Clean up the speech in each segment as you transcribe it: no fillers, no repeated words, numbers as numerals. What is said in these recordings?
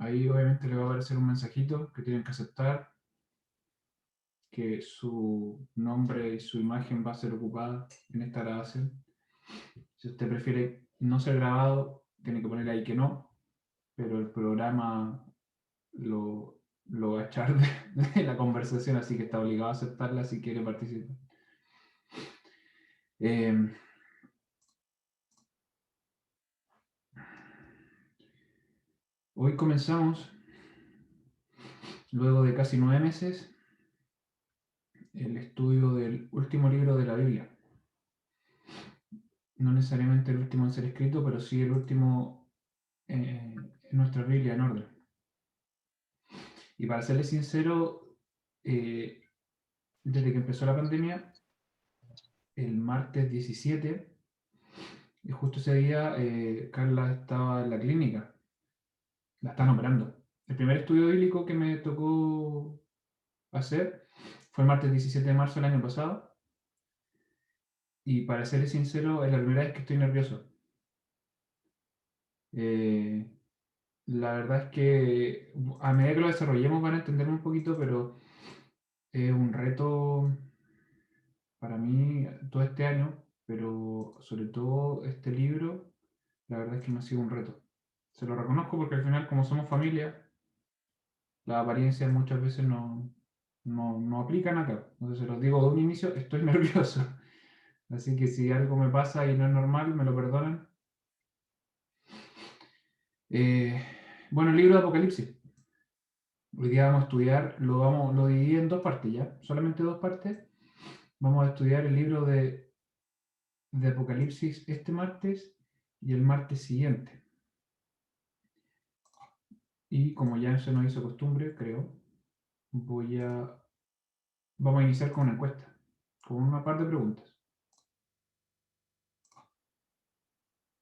Ahí obviamente le va a aparecer un mensajito que tienen que aceptar, que su nombre y su imagen va a ser ocupada en esta grabación. Si usted prefiere no ser grabado, tiene que poner ahí que no, pero el programa lo va a echar de la conversación, así que está obligado a aceptarla si quiere participar. Hoy comenzamos, luego de casi 9 meses, el estudio del último libro de la Biblia. No necesariamente el último en ser escrito, pero sí el último en nuestra Biblia en orden. Y para serles sincero, desde que empezó la pandemia, el martes 17, y justo ese día Carla estaba en la clínica, la están operando. El primer estudio bíblico que me tocó hacer fue el martes 17 de marzo del año pasado, y para serles sincero, es la primera vez que estoy nervioso. La verdad es que a medida que lo desarrollemos van a entenderme un poquito, pero es un reto para mí todo este año, pero sobre todo este libro, la verdad es que me ha sido un reto. Se lo reconozco porque al final, como somos familia, las apariencias muchas veces no aplican acá. Entonces se los digo de un inicio, estoy nervioso. Así que si algo me pasa y no es normal, me lo perdonan. Bueno, el libro de Apocalipsis. Hoy día vamos a estudiar, lo dividí en dos partes ya, solamente dos partes. Vamos a estudiar el libro de Apocalipsis este martes y el martes siguiente. Y como ya se nos hizo costumbre, creo, vamos a iniciar con una encuesta, con una par de preguntas.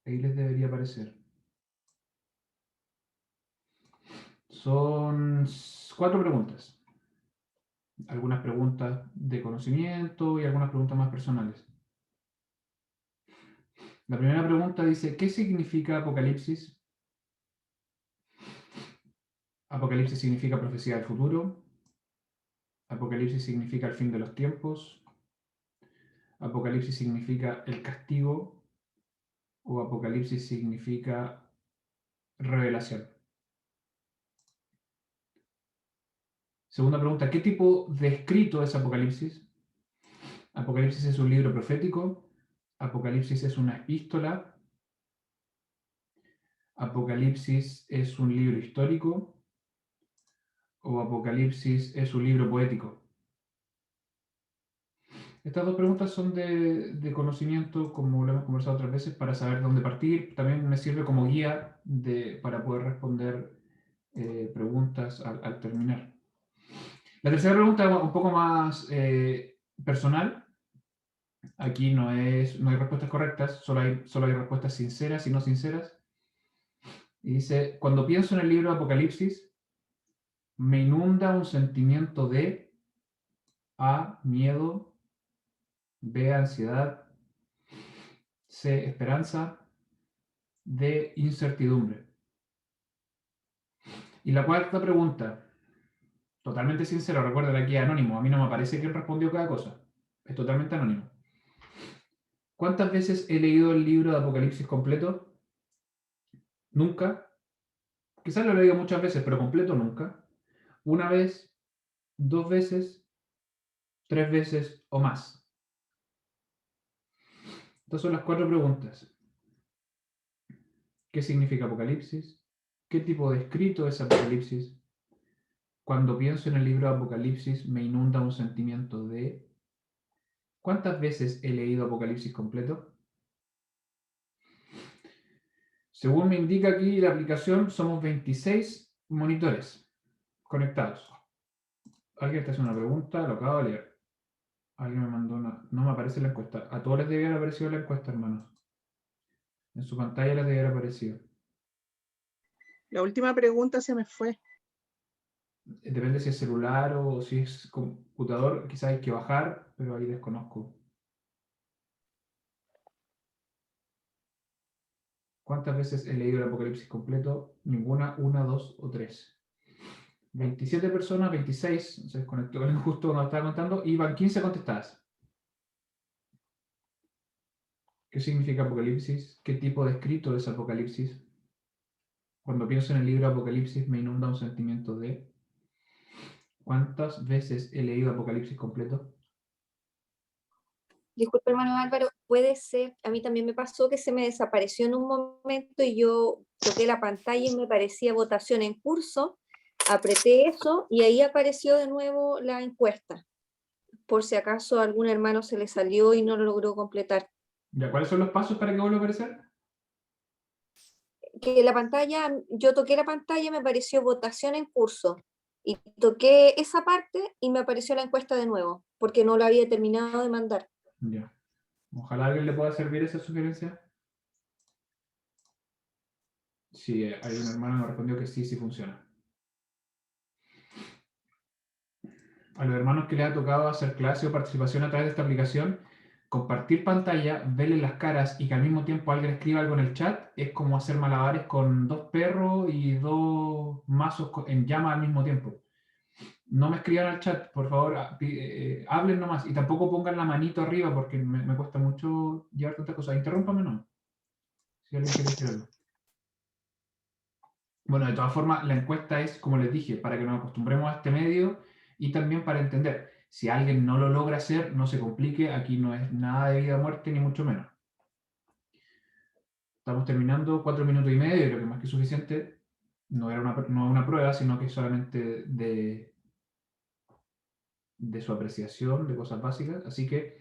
Ahí les debería aparecer. Son 4 preguntas. Algunas preguntas de conocimiento y algunas preguntas más personales. La primera pregunta dice, ¿qué significa Apocalipsis? Apocalipsis significa profecía del futuro. Apocalipsis significa el fin de los tiempos. Apocalipsis significa el castigo. O Apocalipsis significa revelación. Segunda pregunta, ¿qué tipo de escrito es Apocalipsis? Apocalipsis es un libro profético. Apocalipsis es una epístola. Apocalipsis es un libro histórico. O Apocalipsis es un libro poético. Estas dos preguntas son de conocimiento, como lo hemos conversado otras veces, para saber dónde partir. También me sirve como guía para poder responder preguntas al terminar. La tercera pregunta es un poco más personal. Aquí no hay respuestas correctas, solo hay respuestas sinceras y no sinceras. Y dice, cuando pienso en el libro de Apocalipsis, me inunda un sentimiento de A, miedo, B, ansiedad, C, esperanza, D, incertidumbre. Y la cuarta pregunta, totalmente sincero, recuerden aquí anónimo, a mí no me aparece quién respondió cada cosa, es totalmente anónimo. ¿Cuántas veces he leído el libro de Apocalipsis completo? Nunca. Quizás lo he leído muchas veces, pero completo nunca. Una vez, 2 veces, 3 veces o más. Estas son las 4 preguntas. ¿Qué significa Apocalipsis? ¿Qué tipo de escrito es Apocalipsis? Cuando pienso en el libro de Apocalipsis me inunda un sentimiento de... ¿Cuántas veces he leído Apocalipsis completo? Según me indica aquí la aplicación, somos 26 monitores conectados. Alguien está haciendo una pregunta, lo acabo de leer. Alguien me mandó una... No me aparece la encuesta. A todos les debía haber aparecido la encuesta, hermanos. En su pantalla les debía haber aparecido. La última pregunta se me fue. Depende si es celular o si es computador. Quizás hay que bajar, pero ahí desconozco. ¿Cuántas veces he leído el Apocalipsis completo? Ninguna, 1, 2 o 3. 27 personas, 26, se desconectó justo cuando estaba contando, y van 15 contestadas. ¿Qué significa Apocalipsis? ¿Qué tipo de escrito es Apocalipsis? Cuando pienso en el libro Apocalipsis me inunda un sentimiento de... ¿Cuántas veces he leído Apocalipsis completo? Disculpe, hermano Álvaro, puede ser, a mí también me pasó que se me desapareció en un momento y yo toqué la pantalla y me parecía votación en curso, apreté eso y ahí apareció de nuevo la encuesta, por si acaso a algún hermano se le salió y no lo logró completar. ¿Ya cuáles son los pasos para que vuelva a aparecer? Que la pantalla, yo toqué la pantalla y me apareció votación en curso y toqué esa parte y me apareció la encuesta de nuevo, porque no lo había terminado de mandar. Ya. Ojalá a alguien le pueda servir esa sugerencia. Sí, hay un hermano que me respondió que sí, sí funciona. A los hermanos que les ha tocado hacer clase o participación a través de esta aplicación, compartir pantalla, verles las caras y que al mismo tiempo alguien escriba algo en el chat es como hacer malabares con 2 perros y 2 mazos en llama al mismo tiempo. No me escriban al chat, por favor, hablen nomás y tampoco pongan la manito arriba porque me cuesta mucho llevar tantas cosas. Interrúmpame, no. Si alguien quiere decir algo. Bueno, de todas formas, la encuesta es, como les dije, para que nos acostumbremos a este medio y también para entender, si alguien no lo logra hacer, no se complique, aquí no es nada de vida o muerte, ni mucho menos. Estamos terminando 4 minutos y medio, creo que más que suficiente. No era una prueba, sino que solamente de su apreciación de cosas básicas. Así que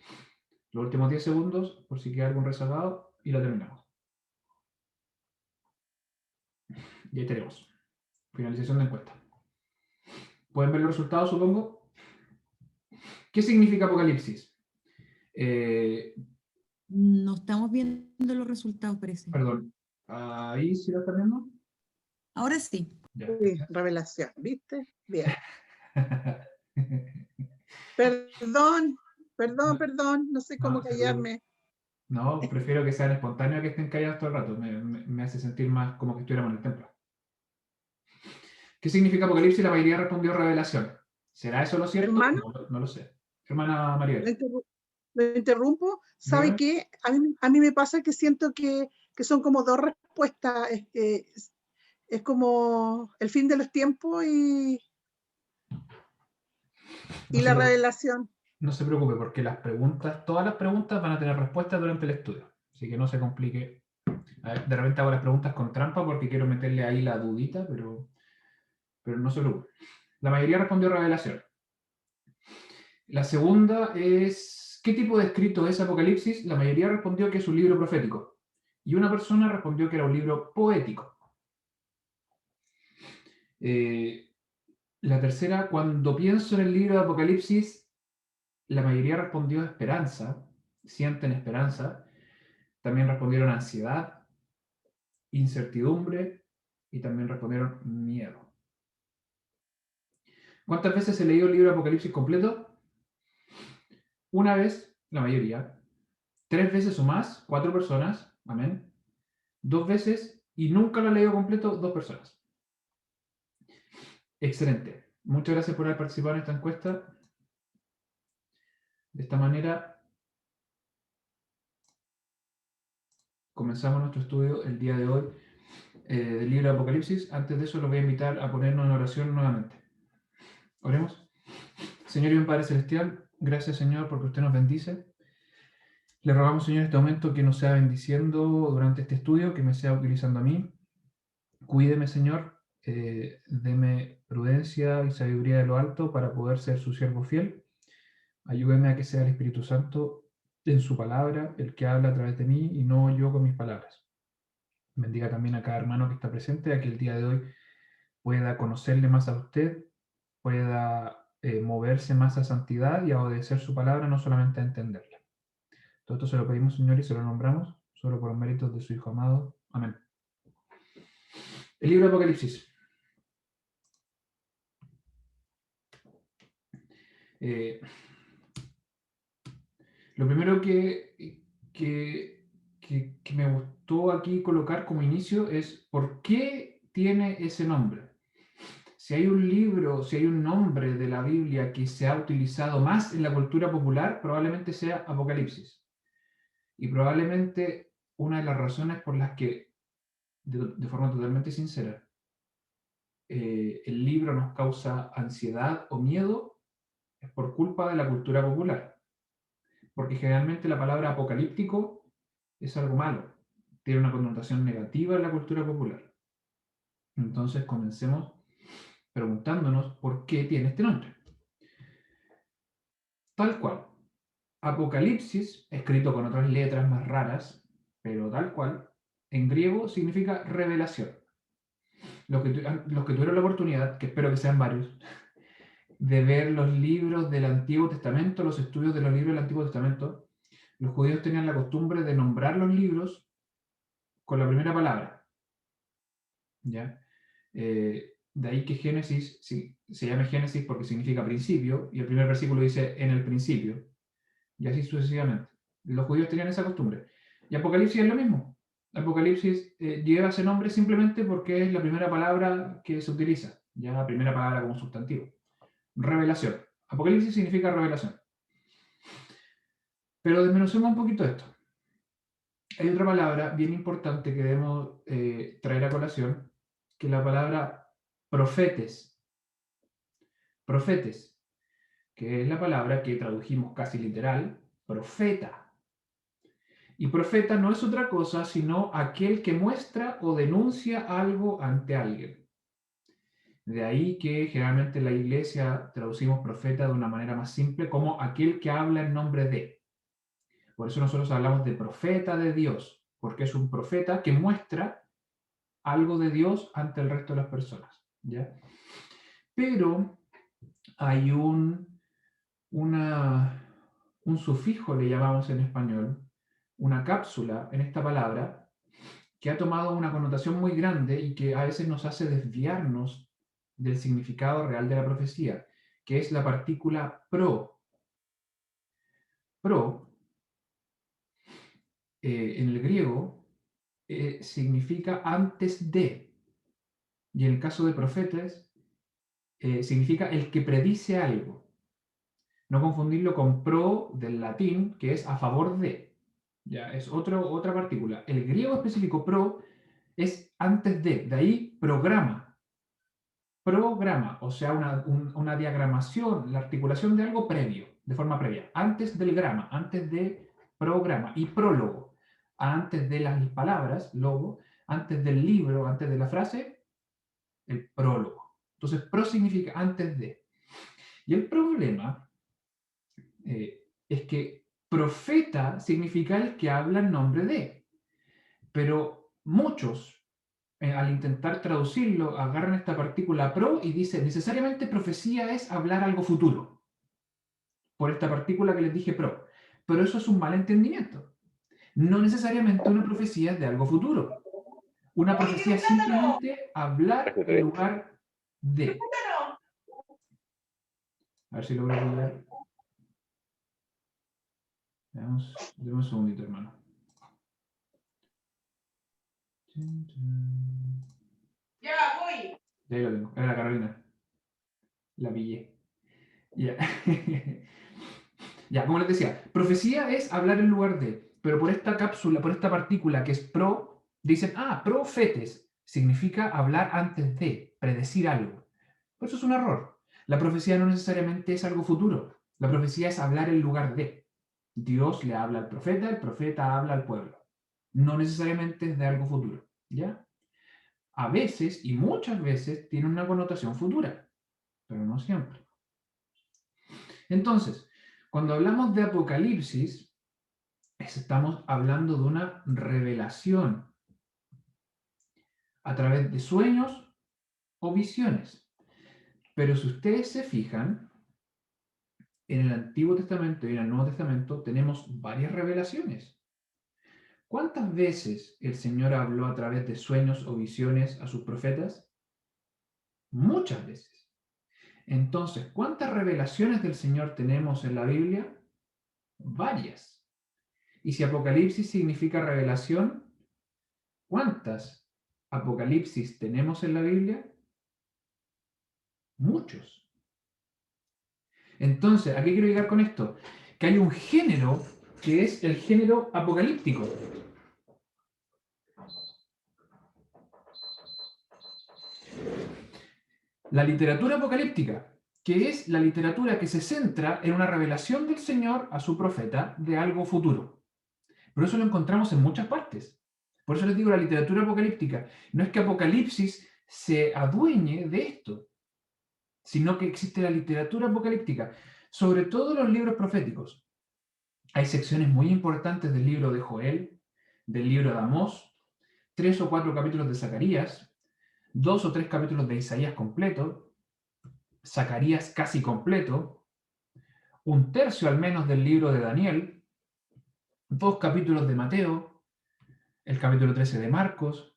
los últimos 10 segundos, por si queda algún rezagado, y lo terminamos. Y ahí tenemos. Finalización de encuesta. ¿Pueden ver los resultados, supongo? ¿Qué significa Apocalipsis? No estamos viendo los resultados, parece. Perdón. ¿Ahí sí lo están viendo? Ahora sí. Ya. Sí, revelación, ¿viste? Bien. Perdón, perdón, no sé cómo No, se preocupe. callarme. No, prefiero que sean espontáneos que estén callados todo el rato. Me hace sentir más como que estuviéramos en el templo. ¿Qué significa Apocalipsis? La mayoría respondió revelación. ¿Será eso lo cierto? Hermano, No lo sé. Hermana María. lo interrumpo. ¿Sabe Dígame. qué? A mí me pasa que siento que son como dos respuestas. Es como el fin de los tiempos y No se la preocupe. revelación. No se preocupe, porque las preguntas, todas las preguntas van a tener respuestas durante el estudio. Así que no se complique. A ver, de repente hago las preguntas con trampa porque quiero meterle ahí la dudita, pero no se preocupe. La mayoría respondió revelación. La segunda es, ¿qué tipo de escrito es Apocalipsis? La mayoría respondió que es un libro profético. Y una persona respondió que era un libro poético. La tercera, cuando pienso en el libro de Apocalipsis, la mayoría respondió esperanza, sienten esperanza. También respondieron ansiedad, incertidumbre y también respondieron miedo. ¿Cuántas veces he leído el libro de Apocalipsis completo? Una vez, la mayoría. 3 veces o más, 4 personas, amén. 2 veces y nunca lo he leído completo, 2 personas. Excelente. Muchas gracias por haber participado en esta encuesta. De esta manera comenzamos nuestro estudio el día de hoy del libro de Apocalipsis. Antes de eso los voy a invitar a ponernos en oración nuevamente. Oremos. Señor y buen Padre Celestial, gracias Señor porque usted nos bendice. Le rogamos Señor en este momento que nos sea bendiciendo durante este estudio, que me sea utilizando a mí. Cuídeme Señor, deme prudencia y sabiduría de lo alto para poder ser su siervo fiel. Ayúdeme a que sea el Espíritu Santo en su palabra el que habla a través de mí y no yo con mis palabras. Bendiga también a cada hermano que está presente, a que el día de hoy pueda conocerle más a usted, pueda moverse más a santidad y a obedecer su palabra, no solamente a entenderla. Todo esto se lo pedimos, Señor, y se lo nombramos, solo por los méritos de su Hijo amado. Amén. El libro de Apocalipsis. Lo primero que me gustó gustó aquí colocar como inicio es ¿por qué tiene ese nombre? Si hay un libro, si hay un nombre de la Biblia que se ha utilizado más en la cultura popular, probablemente sea Apocalipsis. Y probablemente una de las razones por las que, de forma totalmente sincera, el libro nos causa ansiedad o miedo es por culpa de la cultura popular. Porque generalmente la palabra apocalíptico es algo malo, tiene una connotación negativa en la cultura popular. Entonces comencemos preguntándonos por qué tiene este nombre. Tal cual, Apocalipsis, escrito con otras letras más raras, pero tal cual, en griego significa revelación. Los que tuvieron la oportunidad, que espero que sean varios, de ver los libros del Antiguo Testamento, los estudios de los libros del Antiguo Testamento, los judíos tenían la costumbre de nombrar los libros con la primera palabra. ¿Ya? De ahí que Génesis se llame Génesis porque significa principio, y el primer versículo dice en el principio, y así sucesivamente. Los judíos tenían esa costumbre. Y Apocalipsis es lo mismo. Apocalipsis lleva ese nombre simplemente porque es la primera palabra que se utiliza, ya la primera palabra como sustantivo. Revelación. Apocalipsis significa revelación. Pero desmenuzemos un poquito esto. Hay otra palabra bien importante que debemos traer a colación, que es la palabra profetes. Profetes, que es la palabra que tradujimos casi literal, profeta. Y profeta no es otra cosa sino aquel que muestra o denuncia algo ante alguien. De ahí que generalmente en la iglesia traducimos profeta de una manera más simple como aquel que habla en nombre de. Por eso nosotros hablamos de profeta de Dios, porque es un profeta que muestra algo de Dios ante el resto de las personas. ¿Ya? Pero hay un sufijo, le llamamos en español, una cápsula en esta palabra, que ha tomado una connotación muy grande y que a veces nos hace desviarnos del significado real de la profecía, que es la partícula pro. Pro, en el griego, significa antes de, y en el caso de profetas, significa el que predice algo. No confundirlo con pro del latín, que es a favor de. Ya, es otra partícula. El griego específico pro es antes de ahí programa. Programa, o sea, una diagramación, la articulación de algo previo, de forma previa. Antes del grama, antes de programa. Y prólogo, antes de las palabras, logo, antes del libro, antes de la frase, el prólogo. Entonces, pro significa antes de. Y el problema es que profeta significa el que habla en nombre de. Pero muchos, al intentar traducirlo, agarran esta partícula pro y dicen, necesariamente profecía es hablar algo futuro. Por esta partícula que les dije pro. Pero eso es un mal entendimiento. No necesariamente una profecía es de algo futuro. Una profecía es simplemente hablar en lugar de. A ver si logro volver. Veamos, deme un segundito, hermano. Ya voy. Ya ahí lo tengo. Era la Carolina. La pillé. Ya. Ya, como les decía, profecía es hablar en lugar de, pero por esta cápsula, por esta partícula que es pro, dicen, profetes, significa hablar antes de, predecir algo. Pero eso es un error. La profecía no necesariamente es algo futuro. La profecía es hablar en lugar de. Dios le habla al profeta, el profeta habla al pueblo. No necesariamente es de algo futuro. ¿Ya? A veces, y muchas veces, tiene una connotación futura, pero no siempre. Entonces, cuando hablamos de Apocalipsis, estamos hablando de una revelación a través de sueños o visiones. Pero si ustedes se fijan, en el Antiguo Testamento y en el Nuevo Testamento tenemos varias revelaciones. ¿Cuántas veces el Señor habló a través de sueños o visiones a sus profetas? Muchas veces. Entonces, ¿cuántas revelaciones del Señor tenemos en la Biblia? Varias. Y si Apocalipsis significa revelación, ¿Cuántas apocalipsis tenemos en la Biblia? Muchos. Entonces, ¿a qué quiero llegar con esto? Que hay un género que es el género apocalíptico. La literatura apocalíptica, que es la literatura que se centra en una revelación del Señor a su profeta de algo futuro. Pero eso lo encontramos en muchas partes. Por eso les digo la literatura apocalíptica. No es que Apocalipsis se adueñe de esto, sino que existe la literatura apocalíptica, sobre todo los libros proféticos. Hay secciones muy importantes del libro de Joel, del libro de Amós, 3 o 4 capítulos de Zacarías, 2 o 3 capítulos de Isaías completo, Zacarías casi completo, un tercio al menos del libro de Daniel, 2 capítulos de Mateo, el capítulo 13 de Marcos,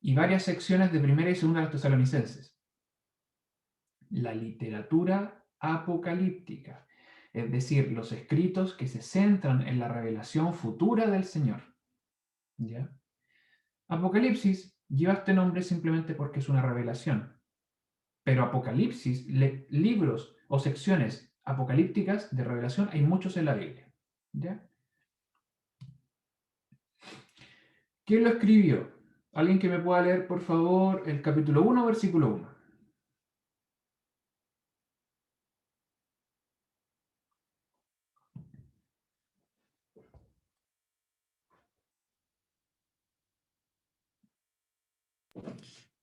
y varias secciones de primera y segunda de los Tesalonicenses. La literatura apocalíptica, es decir, los escritos que se centran en la revelación futura del Señor. ¿Ya? Apocalipsis lleva este nombre simplemente porque es una revelación. Pero Apocalipsis, libros o secciones apocalípticas de revelación, hay muchos en la Biblia. ¿Ya? ¿Quién lo escribió? ¿Alguien que me pueda leer, por favor, el capítulo 1, versículo 1?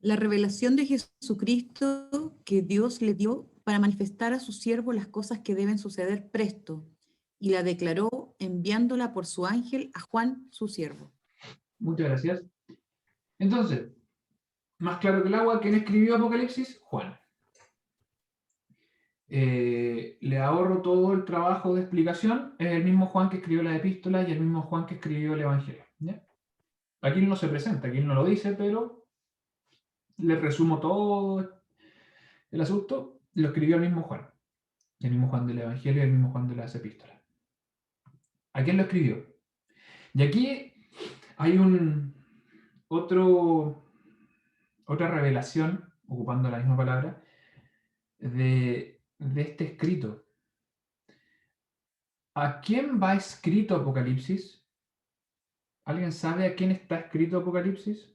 La revelación de Jesucristo que Dios le dio para manifestar a su siervo las cosas que deben suceder presto, y la declaró enviándola por su ángel a Juan, su siervo. Muchas gracias. Entonces, más claro que el agua, ¿quién escribió Apocalipsis? Juan. Le ahorro todo el trabajo de explicación. Es el mismo Juan que escribió la epístola y el mismo Juan que escribió el Evangelio. ¿Ya? Aquí no se presenta, aquí no lo dice, pero le resumo todo el asunto. Lo escribió el mismo Juan. El mismo Juan del Evangelio y el mismo Juan de las epístolas. ¿A quién lo escribió? Y aquí hay otra revelación, ocupando la misma palabra, de este escrito. ¿A quién va escrito Apocalipsis? ¿Alguien sabe a quién está escrito Apocalipsis?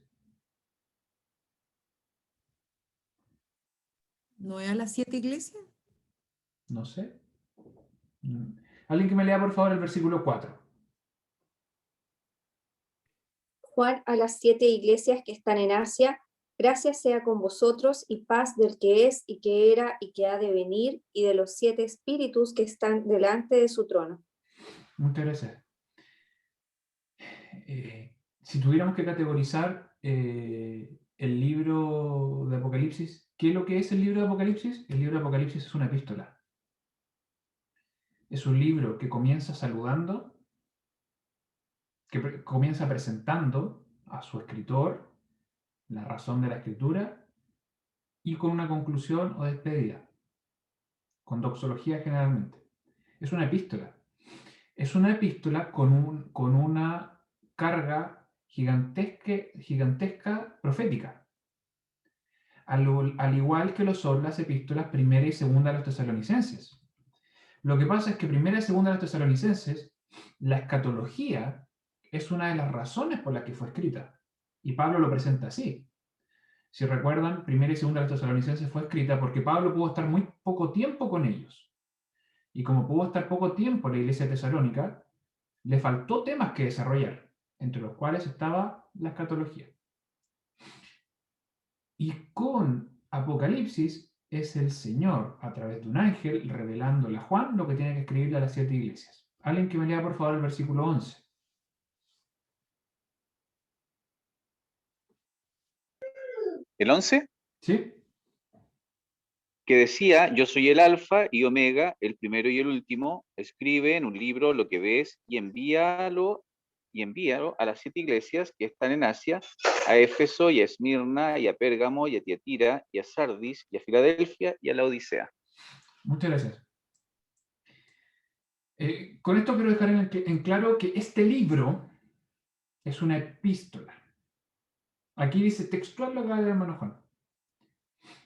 ¿No es a las 7 iglesias? No sé. Alguien que me lea, por favor, el versículo 4. Juan, a las 7 iglesias que están en Asia, gracia sea con vosotros y paz del que es y que era y que ha de venir y de los 7 espíritus que están delante de su trono. Muchas gracias. Si tuviéramos que categorizar el libro de Apocalipsis, ¿qué es lo que es el libro de Apocalipsis? El libro de Apocalipsis es una epístola. Es un libro que comienza saludando, que comienza presentando a su escritor la razón de la escritura y con una conclusión o despedida, con doxología generalmente. Es una epístola. Es una epístola con una carga gigantesca profética, al igual que lo son las epístolas primera y segunda de los tesalonicenses. Lo que pasa es que primera y segunda de los tesalonicenses, la escatología es una de las razones por las que fue escrita. Y Pablo lo presenta así. Si recuerdan, primera y segunda de los tesalonicenses fue escrita porque Pablo pudo estar muy poco tiempo con ellos. Y como pudo estar poco tiempo en la iglesia tesalónica, le faltó temas que desarrollar, entre los cuales estaba la escatología. Y con Apocalipsis es el Señor, a través de un ángel, revelándole a Juan lo que tiene que escribirle a las 7 iglesias. Alguien que me lea, por favor, el versículo 11. ¿El 11? ¿Sí? Que decía, yo soy el alfa y omega, el primero y el último, escribe en un libro lo que ves y envíalo a las 7 iglesias que están en Asia, a Éfeso y a Esmirna y a Pérgamo y a Tiatira y a Sardis y a Filadelfia y a la Odisea. Muchas gracias. Con esto quiero dejar en claro que este libro es una epístola. Aquí dice textual lo que va el hermano Juan.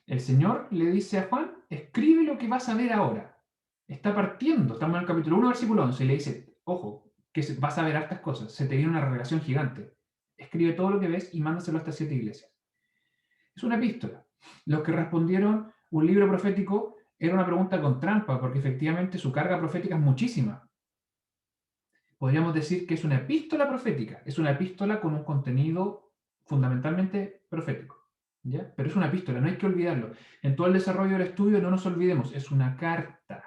El Señor le dice a Juan, escribe lo que vas a ver ahora. Está partiendo, estamos en el capítulo 1, versículo 11, y le dice, ojo, que vas a ver hartas cosas, se te viene una revelación gigante. Escribe todo lo que ves y mándaselo a estas 7 iglesias. Es una epístola. Los que respondieron un libro profético era una pregunta con trampa, porque efectivamente su carga profética es muchísima. Podríamos decir que es una epístola profética, es una epístola con un contenido fundamentalmente profético. ¿Ya? Pero es una epístola, no hay que olvidarlo. En todo el desarrollo del estudio no nos olvidemos, es una carta.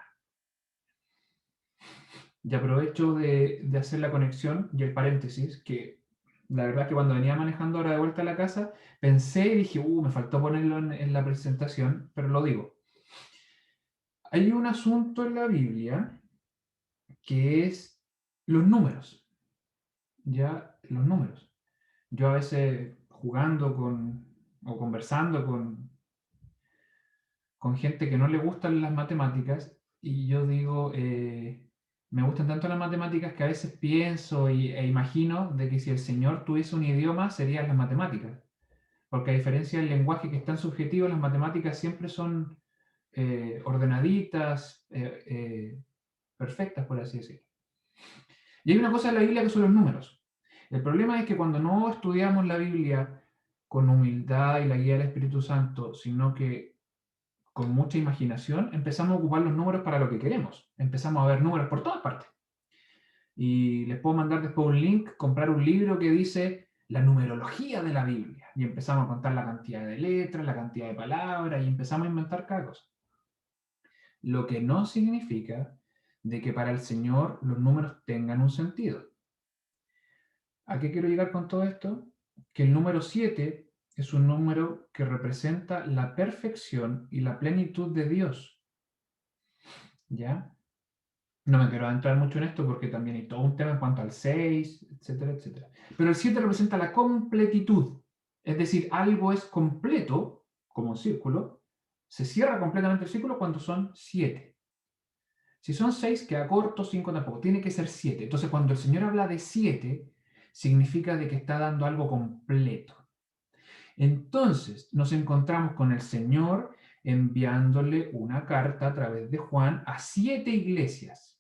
Y aprovecho de hacer la conexión y el paréntesis, que la verdad es que cuando venía manejando ahora de vuelta a la casa, pensé y dije, me faltó ponerlo en la presentación, pero lo digo. Hay un asunto en la Biblia que es los números. Ya, los números. Yo a veces jugando o conversando con gente que no le gustan las matemáticas, y yo digo, me gustan tanto las matemáticas que a veces pienso e imagino de que si el Señor tuviese un idioma serían las matemáticas. Porque a diferencia del lenguaje que es tan subjetivo, las matemáticas siempre son ordenaditas, perfectas, por así decirlo. Y hay una cosa en la Biblia que son los números. El problema es que cuando no estudiamos la Biblia con humildad y la guía del Espíritu Santo, sino que con mucha imaginación, empezamos a ocupar los números para lo que queremos. Empezamos a ver números por todas partes. Y les puedo mandar después un link, comprar un libro que dice la numerología de la Biblia. Y empezamos a contar la cantidad de letras, la cantidad de palabras, y empezamos a inventar cada cosa. Lo que no significa de que para el Señor los números tengan un sentido. ¿A qué quiero llegar con todo esto? Que el número 7 es un número que representa la perfección y la plenitud de Dios. ¿Ya? No me quiero adentrar mucho en esto porque también hay todo un tema en cuanto al 6, etcétera, etcétera. Pero el 7 representa la completitud. Es decir, algo es completo, como un círculo, se cierra completamente el círculo cuando son 7. Si son 6, queda corto, 5 tampoco, tiene que ser 7. Entonces, cuando el Señor habla de 7, significa de que está dando algo completo. Entonces, nos encontramos con el Señor enviándole una carta a través de Juan a 7 iglesias.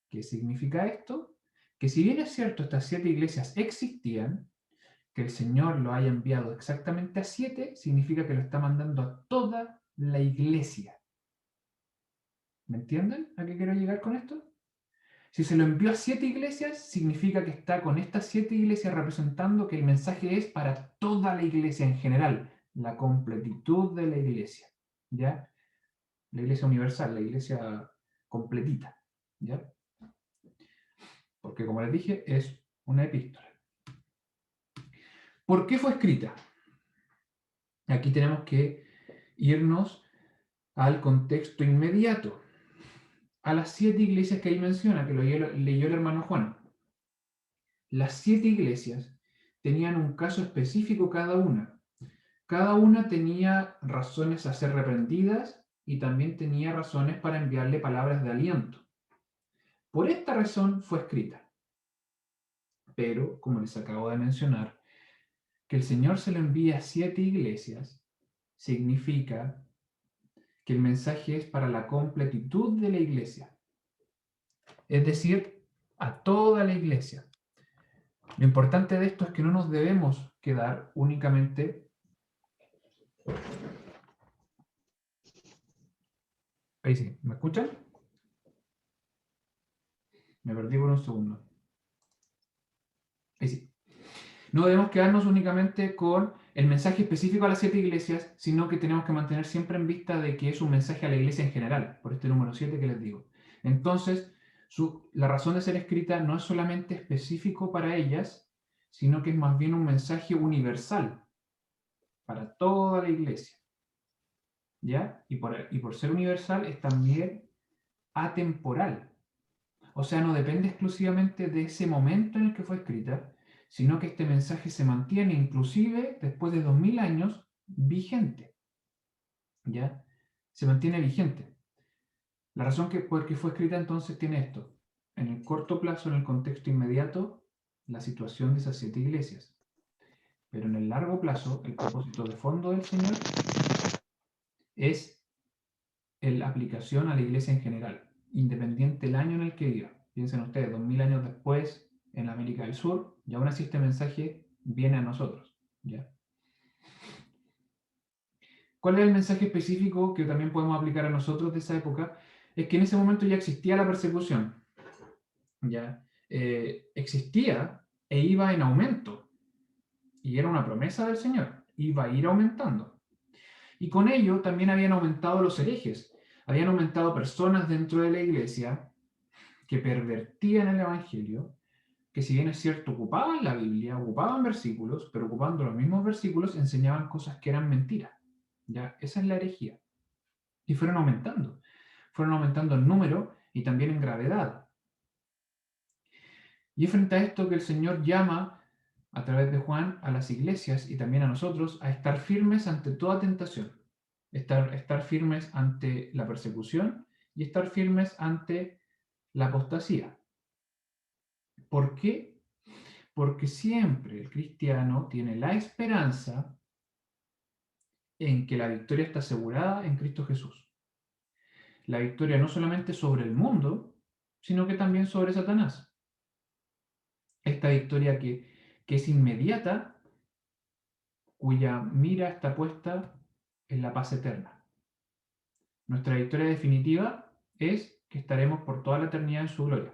¿Qué significa esto? Que si bien es cierto, estas 7 iglesias existían, que el Señor lo haya enviado exactamente a 7, significa que lo está mandando a toda la iglesia. ¿Me entienden a qué quiero llegar con esto? Si se lo envió a 7 iglesias, significa que está con estas 7 iglesias representando que el mensaje es para toda la iglesia en general, la completitud de la iglesia, ¿ya? La iglesia universal, la iglesia completita, ¿ya? Porque como les dije, es una epístola. ¿Por qué fue escrita? Aquí tenemos que irnos al contexto inmediato, a las 7 iglesias que ahí menciona, que leyó el hermano Juan. Las 7 iglesias tenían un caso específico cada una. Cada una tenía razones a ser reprendidas y también tenía razones para enviarle palabras de aliento. Por esta razón fue escrita. Pero, como les acabo de mencionar, que el Señor se lo envía a 7 iglesias significa que el mensaje es para la completitud de la iglesia. Es decir, a toda la iglesia. Lo importante de esto es que no nos debemos quedar únicamente... Ahí sí, ¿me escuchan? Me perdí por un segundo. Ahí sí. No debemos quedarnos únicamente con el mensaje específico a las 7 iglesias, sino que tenemos que mantener siempre en vista de que es un mensaje a la iglesia en general, por este número 7 que les digo. Entonces, la razón de ser escrita no es solamente específico para ellas, sino que es más bien un mensaje universal para toda la iglesia. ¿Ya? Y por ser universal es también atemporal. O sea, no depende exclusivamente de ese momento en el que fue escrita, sino que este mensaje se mantiene inclusive después de 2000 años vigente. ¿Ya? Se mantiene vigente. La razón por qué fue escrita entonces tiene esto. En el corto plazo, en el contexto inmediato, la situación de esas 7 iglesias. Pero en el largo plazo, el propósito de fondo del Señor es la aplicación a la iglesia en general, independiente del año en el que viva. Piensen ustedes, 2000 años después, en América del Sur, y aún así este mensaje viene a nosotros. ¿Ya? ¿Cuál es el mensaje específico que también podemos aplicar a nosotros de esa época? Es que en ese momento ya existía la persecución. ¿Ya? Existía e iba en aumento. Y era una promesa del Señor. Iba a ir aumentando. Y con ello también habían aumentado los herejes. Habían aumentado personas dentro de la iglesia que pervertían el Evangelio, que si bien es cierto, ocupaban la Biblia, ocupaban versículos, pero ocupando los mismos versículos enseñaban cosas que eran mentiras. ¿Ya? Esa es la herejía. Y fueron aumentando en número y también en gravedad. Y es frente a esto que el Señor llama, a través de Juan, a las iglesias y también a nosotros a estar firmes ante toda tentación. Estar firmes ante la persecución y estar firmes ante la apostasía. ¿Por qué? Porque siempre el cristiano tiene la esperanza en que la victoria está asegurada en Cristo Jesús. La victoria no solamente sobre el mundo, sino que también sobre Satanás. Esta victoria que es inmediata, cuya mira está puesta en la paz eterna. Nuestra victoria definitiva es que estaremos por toda la eternidad en su gloria.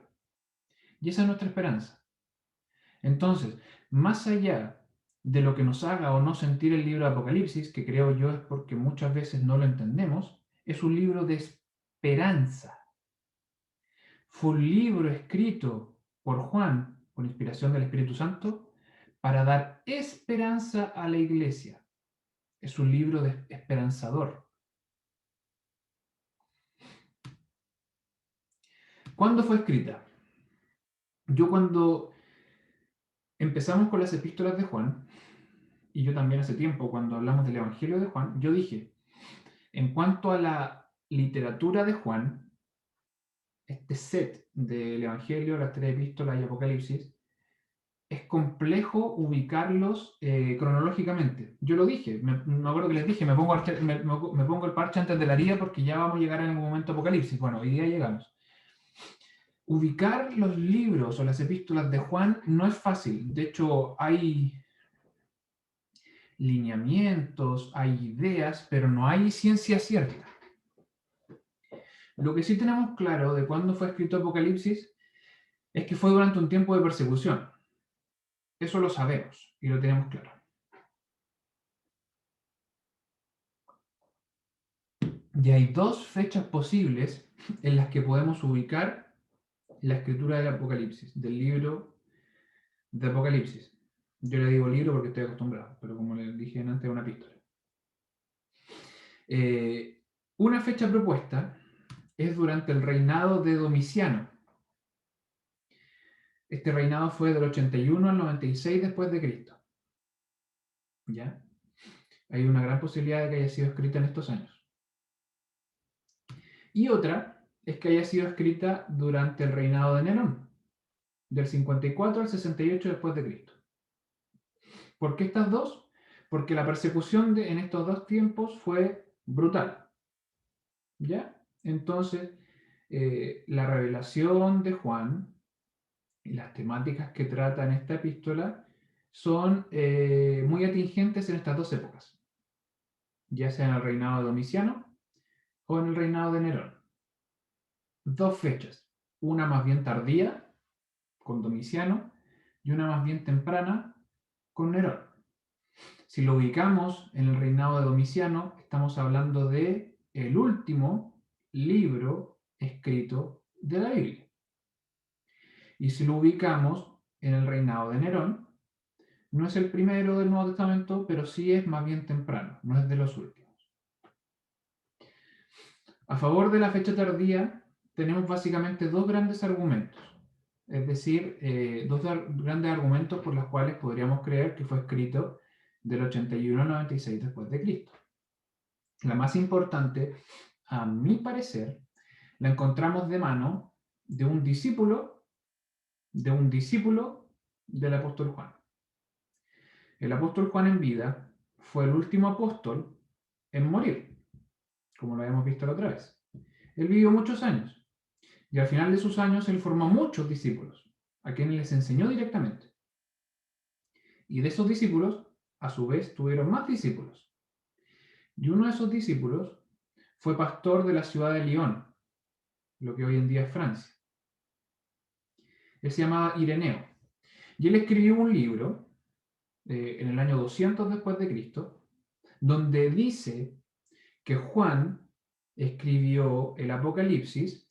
Y esa es nuestra esperanza. Entonces, más allá de lo que nos haga o no sentir el libro de Apocalipsis, que creo yo es porque muchas veces no lo entendemos, es un libro de esperanza. Fue un libro escrito por Juan, con inspiración del Espíritu Santo, para dar esperanza a la iglesia. Es un libro esperanzador. ¿Cuándo fue escrita? Yo cuando empezamos con las epístolas de Juan, y yo también hace tiempo cuando hablamos del Evangelio de Juan, yo dije, en cuanto a la literatura de Juan, este set del Evangelio, las tres epístolas y Apocalipsis, es complejo ubicarlos cronológicamente. Yo lo dije, me acuerdo que les dije, me pongo el parche antes de la herida porque ya vamos a llegar en algún momento a Apocalipsis. Bueno, hoy día llegamos. Ubicar los libros o las epístolas de Juan no es fácil. De hecho, hay lineamientos, hay ideas, pero no hay ciencia cierta. Lo que sí tenemos claro de cuándo fue escrito Apocalipsis es que fue durante un tiempo de persecución. Eso lo sabemos y lo tenemos claro. Y hay dos fechas posibles en las que podemos ubicar la escritura del Apocalipsis, del libro de Apocalipsis. Yo le digo libro porque estoy acostumbrado, pero como les dije antes, es una epístola. Una fecha propuesta es durante el reinado de Domiciano. Este reinado fue del 81 al 96 después de Cristo. ¿Ya? Hay una gran posibilidad de que haya sido escrita en estos años. Y otra es que haya sido escrita durante el reinado de Nerón, del 54 al 68 después de Cristo. ¿Por qué estas dos? Porque la persecución en estos dos tiempos fue brutal. ¿Ya? Entonces, la revelación de Juan y las temáticas que trata en esta epístola son muy atingentes en estas dos épocas, ya sea en el reinado de Domiciano o en el reinado de Nerón. Dos fechas, una más bien tardía, con Domiciano, y una más bien temprana, con Nerón. Si lo ubicamos en el reinado de Domiciano, estamos hablando de el último libro escrito de la Biblia. Y si lo ubicamos en el reinado de Nerón, no es el primero del Nuevo Testamento, pero sí es más bien temprano, no es de los últimos. A favor de la fecha tardía, tenemos básicamente dos grandes argumentos. Es decir, dos grandes argumentos por los cuales podríamos creer que fue escrito del 81 al 96 después de Cristo. La más importante, a mi parecer, la encontramos de mano de un discípulo del apóstol Juan. El apóstol Juan en vida fue el último apóstol en morir, como lo habíamos visto la otra vez. Él vivió muchos años y al final de sus años él formó muchos discípulos, a quienes les enseñó directamente. Y de esos discípulos, a su vez, tuvieron más discípulos. Y uno de esos discípulos fue pastor de la ciudad de Lyon, lo que hoy en día es Francia. Él se llamaba Ireneo. Y él escribió un libro en el año 200 después de Cristo, donde dice que Juan escribió el Apocalipsis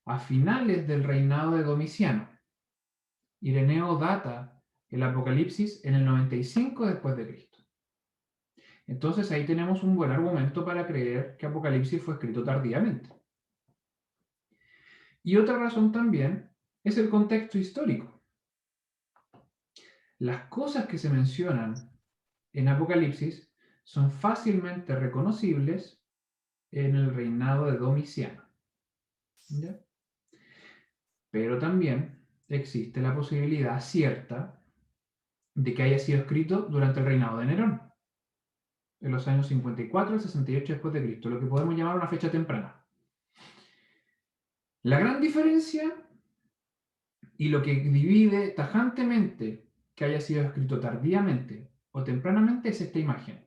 a finales del reinado de Domiciano. Ireneo data el Apocalipsis en el 95 después de Cristo. Entonces ahí tenemos un buen argumento para creer que Apocalipsis fue escrito tardíamente. Y otra razón también es el contexto histórico. Las cosas que se mencionan en Apocalipsis son fácilmente reconocibles en el reinado de Domiciano. ¿Ya? Pero también existe la posibilidad cierta de que haya sido escrito durante el reinado de Nerón, en los años 54 y 68 después de Cristo, lo que podemos llamar una fecha temprana. La gran diferencia y lo que divide tajantemente que haya sido escrito tardíamente o tempranamente es esta imagen.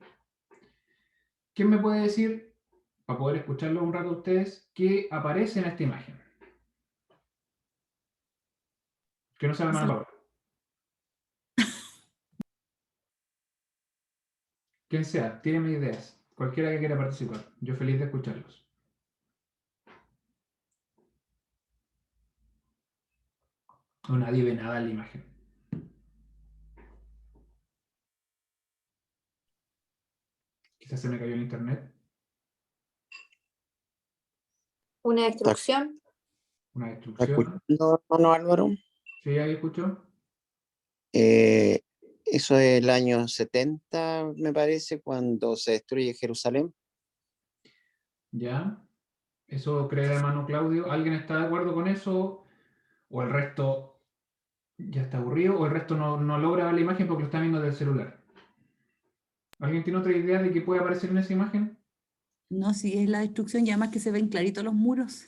¿Quién me puede decir, para poder escucharlo un rato a ustedes, qué aparece en esta imagen? Que no sea la hermana Paula. Quien sea, tírenme ideas. Cualquiera que quiera participar. Yo feliz de escucharlos. O nadie ve nada en la imagen. Quizás se me cayó en internet. Una destrucción. Una ¿Está destrucción. escuchando, hermano Álvaro? ¿Sí? ¿Ahí escuchó? Eso es el año 70, me parece, cuando se destruye Jerusalén. ¿Ya? ¿Eso cree el hermano Claudio? ¿Alguien está de acuerdo con eso? ¿O el resto ya está aburrido? ¿O el resto no logra ver la imagen porque lo está viendo del celular? ¿Alguien tiene otra idea de qué puede aparecer en esa imagen? No, si es la destrucción, ya más que se ven claritos los muros.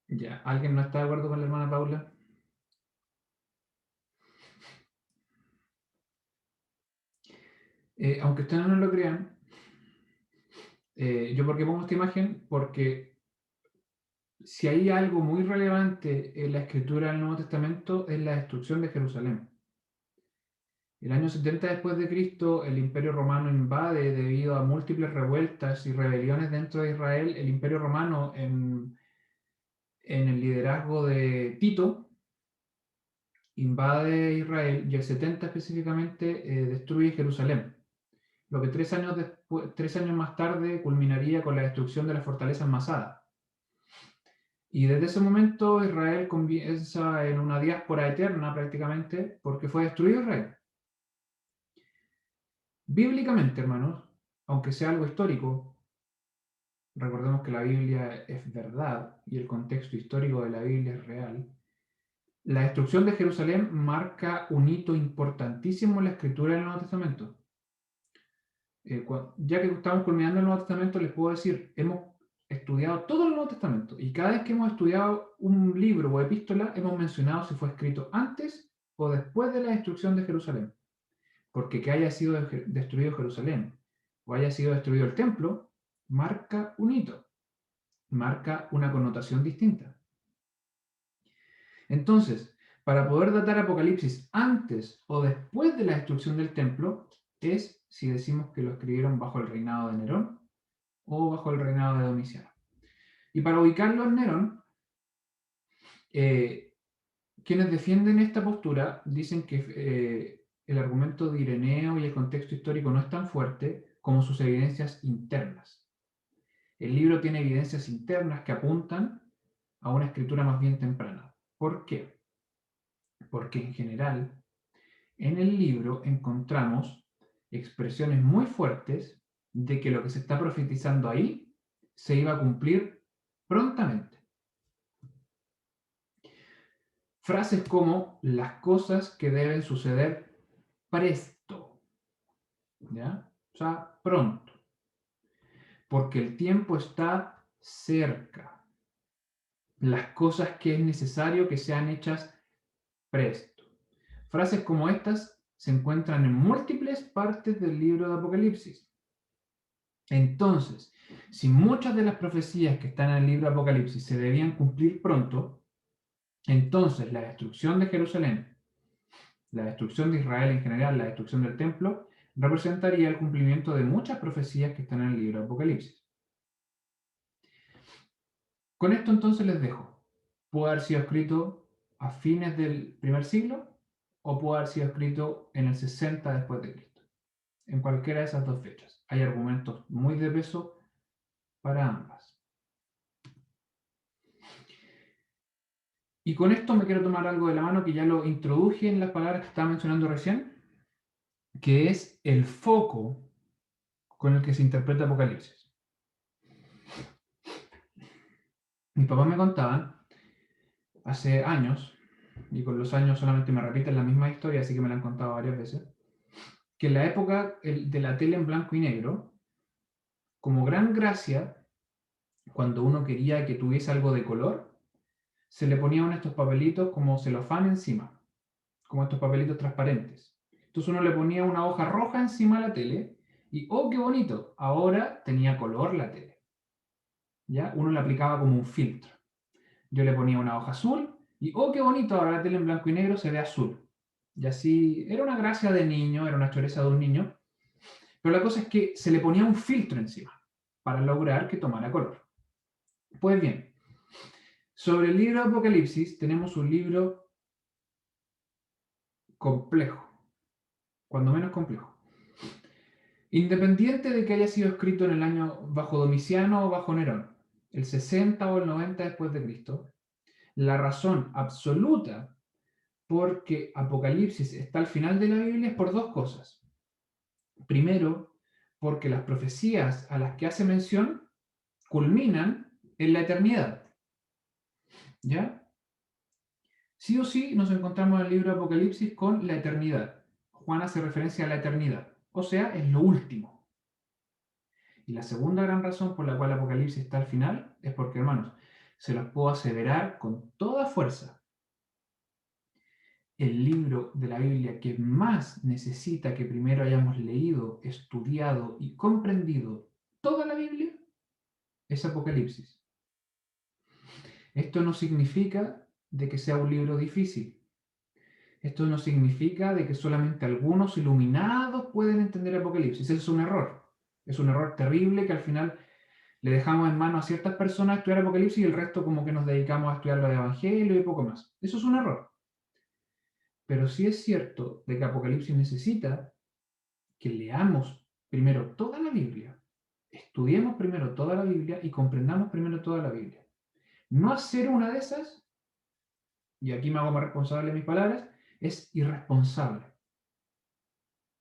Ya, ¿alguien no está de acuerdo con la hermana Paula? Aunque ustedes no lo crean, ¿yo por qué pongo esta imagen? Porque si hay algo muy relevante en la escritura del Nuevo Testamento es la destrucción de Jerusalén. El año 70 después de Cristo, el Imperio Romano invade debido a múltiples revueltas y rebeliones dentro de Israel. El Imperio Romano, en el liderazgo de Tito, invade Israel y el 70 específicamente destruye Jerusalén. Lo que 3 años más tarde culminaría con la destrucción de la fortaleza Masada. Y desde ese momento Israel comienza en una diáspora eterna prácticamente porque fue destruido Israel. Bíblicamente, hermanos, aunque sea algo histórico, recordemos que la Biblia es verdad y el contexto histórico de la Biblia es real. La destrucción de Jerusalén marca un hito importantísimo en la escritura del Nuevo Testamento. Ya que estamos culminando el Nuevo Testamento, les puedo decir, hemos estudiado todo el Nuevo Testamento y cada vez que hemos estudiado un libro o epístola, hemos mencionado si fue escrito antes o después de la destrucción de Jerusalén. Porque que haya sido destruido Jerusalén o haya sido destruido el templo, marca un hito, marca una connotación distinta. Entonces, para poder datar Apocalipsis antes o después de la destrucción del templo, es si decimos que lo escribieron bajo el reinado de Nerón o bajo el reinado de Domiciano. Y para ubicarlo en Nerón, quienes defienden esta postura dicen que el argumento de Ireneo y el contexto histórico no es tan fuerte como sus evidencias internas. El libro tiene evidencias internas que apuntan a una escritura más bien temprana. ¿Por qué? Porque en general, en el libro encontramos expresiones muy fuertes de que lo que se está profetizando ahí se iba a cumplir prontamente. Frases como las cosas que deben suceder presto, ¿ya? O sea, pronto. Porque el tiempo está cerca. Las cosas que es necesario que sean hechas presto. Frases como estas se encuentran en múltiples partes del libro de Apocalipsis. Entonces, si muchas de las profecías que están en el libro de Apocalipsis se debían cumplir pronto, entonces la destrucción de Jerusalén, la destrucción de Israel en general, la destrucción del templo, representaría el cumplimiento de muchas profecías que están en el libro de Apocalipsis. Con esto entonces les dejo. Puede haber sido escrito a fines del primer siglo o puede haber sido escrito en el 60 después de Cristo. En cualquiera de esas dos fechas. Hay argumentos muy de peso para ambas. Y con esto me quiero tomar algo de la mano que ya lo introduje en las palabras que estaba mencionando recién, que es el foco con el que se interpreta Apocalipsis. Mis papás me contaban hace años, y con los años solamente me repiten la misma historia, así que me la han contado varias veces, que en la época de la tele en blanco y negro, como gran gracia, cuando uno quería que tuviese algo de color, se le ponían estos papelitos como celofán encima, como estos papelitos transparentes. Entonces uno le ponía una hoja roja encima de la tele y ¡oh, qué bonito! Ahora tenía color la tele. ¿Ya? Uno le aplicaba como un filtro. Yo le ponía una hoja azul y ¡oh, qué bonito! Ahora la tele en blanco y negro se ve azul. Y así, era una gracia de niño, era una choreza de un niño, pero la cosa es que se le ponía un filtro encima para lograr que tomara color. Pues bien, sobre el libro de Apocalipsis tenemos un libro complejo, cuando menos complejo. Independiente de que haya sido escrito en el año bajo Domiciano o bajo Nerón, el 60 o el 90 después de Cristo, la razón absoluta por que Apocalipsis está al final de la Biblia es por dos cosas. Primero, porque las profecías a las que hace mención culminan en la eternidad. ¿Ya? Sí o sí nos encontramos en el libro de Apocalipsis con la eternidad. Juan hace referencia a la eternidad, o sea, es lo último. Y la segunda gran razón por la cual Apocalipsis está al final es porque, hermanos, se los puedo aseverar con toda fuerza. El libro de la Biblia que más necesita que primero hayamos leído, estudiado y comprendido toda la Biblia es Apocalipsis. Esto no significa de que sea un libro difícil. Esto no significa de que solamente algunos iluminados pueden entender Apocalipsis. Ese es un error. Es un error terrible que al final le dejamos en manos a ciertas personas estudiar Apocalipsis y el resto como que nos dedicamos a estudiar los evangelios y poco más. Eso es un error. Pero sí es cierto de que Apocalipsis necesita que leamos primero toda la Biblia, estudiemos primero toda la Biblia y comprendamos primero toda la Biblia. No hacer una de esas, y aquí me hago más responsable de mis palabras, es irresponsable.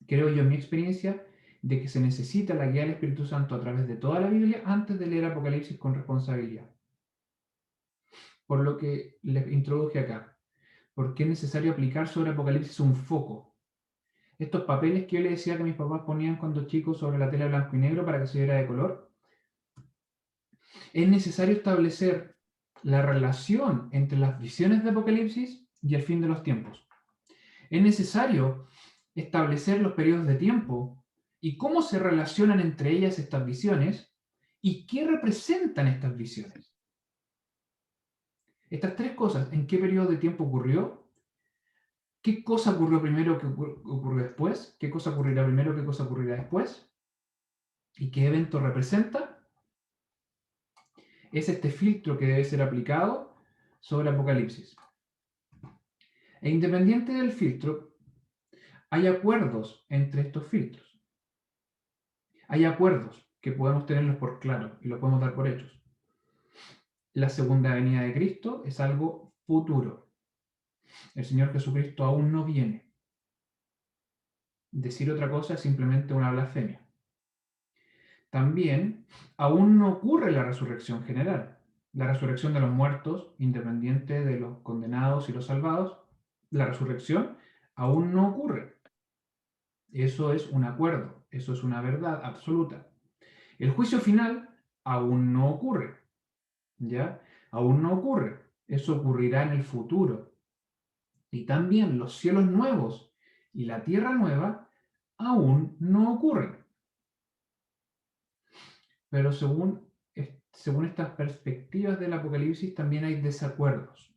Creo yo en mi experiencia de que se necesita la guía del Espíritu Santo a través de toda la Biblia antes de leer Apocalipsis con responsabilidad. Por lo que les introduje acá. Porque es necesario aplicar sobre Apocalipsis un foco. Estos papeles que yo les decía que mis papás ponían cuando chicos sobre la tela blanco y negro para que se viera de color, es necesario establecer la relación entre las visiones de Apocalipsis y el fin de los tiempos. Es necesario establecer los periodos de tiempo y cómo se relacionan entre ellas estas visiones y qué representan estas visiones. Estas tres cosas, ¿en qué periodo de tiempo ocurrió? ¿Qué cosa ocurrió primero, qué ocurrió después? ¿Qué cosa ocurrirá primero, qué cosa ocurrirá después? ¿Y qué evento representa? Es este filtro que debe ser aplicado sobre Apocalipsis. E independiente del filtro, hay acuerdos entre estos filtros. Hay acuerdos que podemos tenerlos por claro y los podemos dar por hechos. La segunda venida de Cristo es algo futuro. El Señor Jesucristo aún no viene. Decir otra cosa es simplemente una blasfemia. También aún no ocurre la resurrección general. la resurrección de los muertos, independiente de los condenados y los salvados, la resurrección aún no ocurre. Eso es un acuerdo, eso es una verdad absoluta. El juicio final aún no ocurre, ¿ya? Aún no ocurre. Eso ocurrirá en el futuro. Y también los cielos nuevos y la tierra nueva aún no ocurren. Pero según estas perspectivas del Apocalipsis también hay desacuerdos,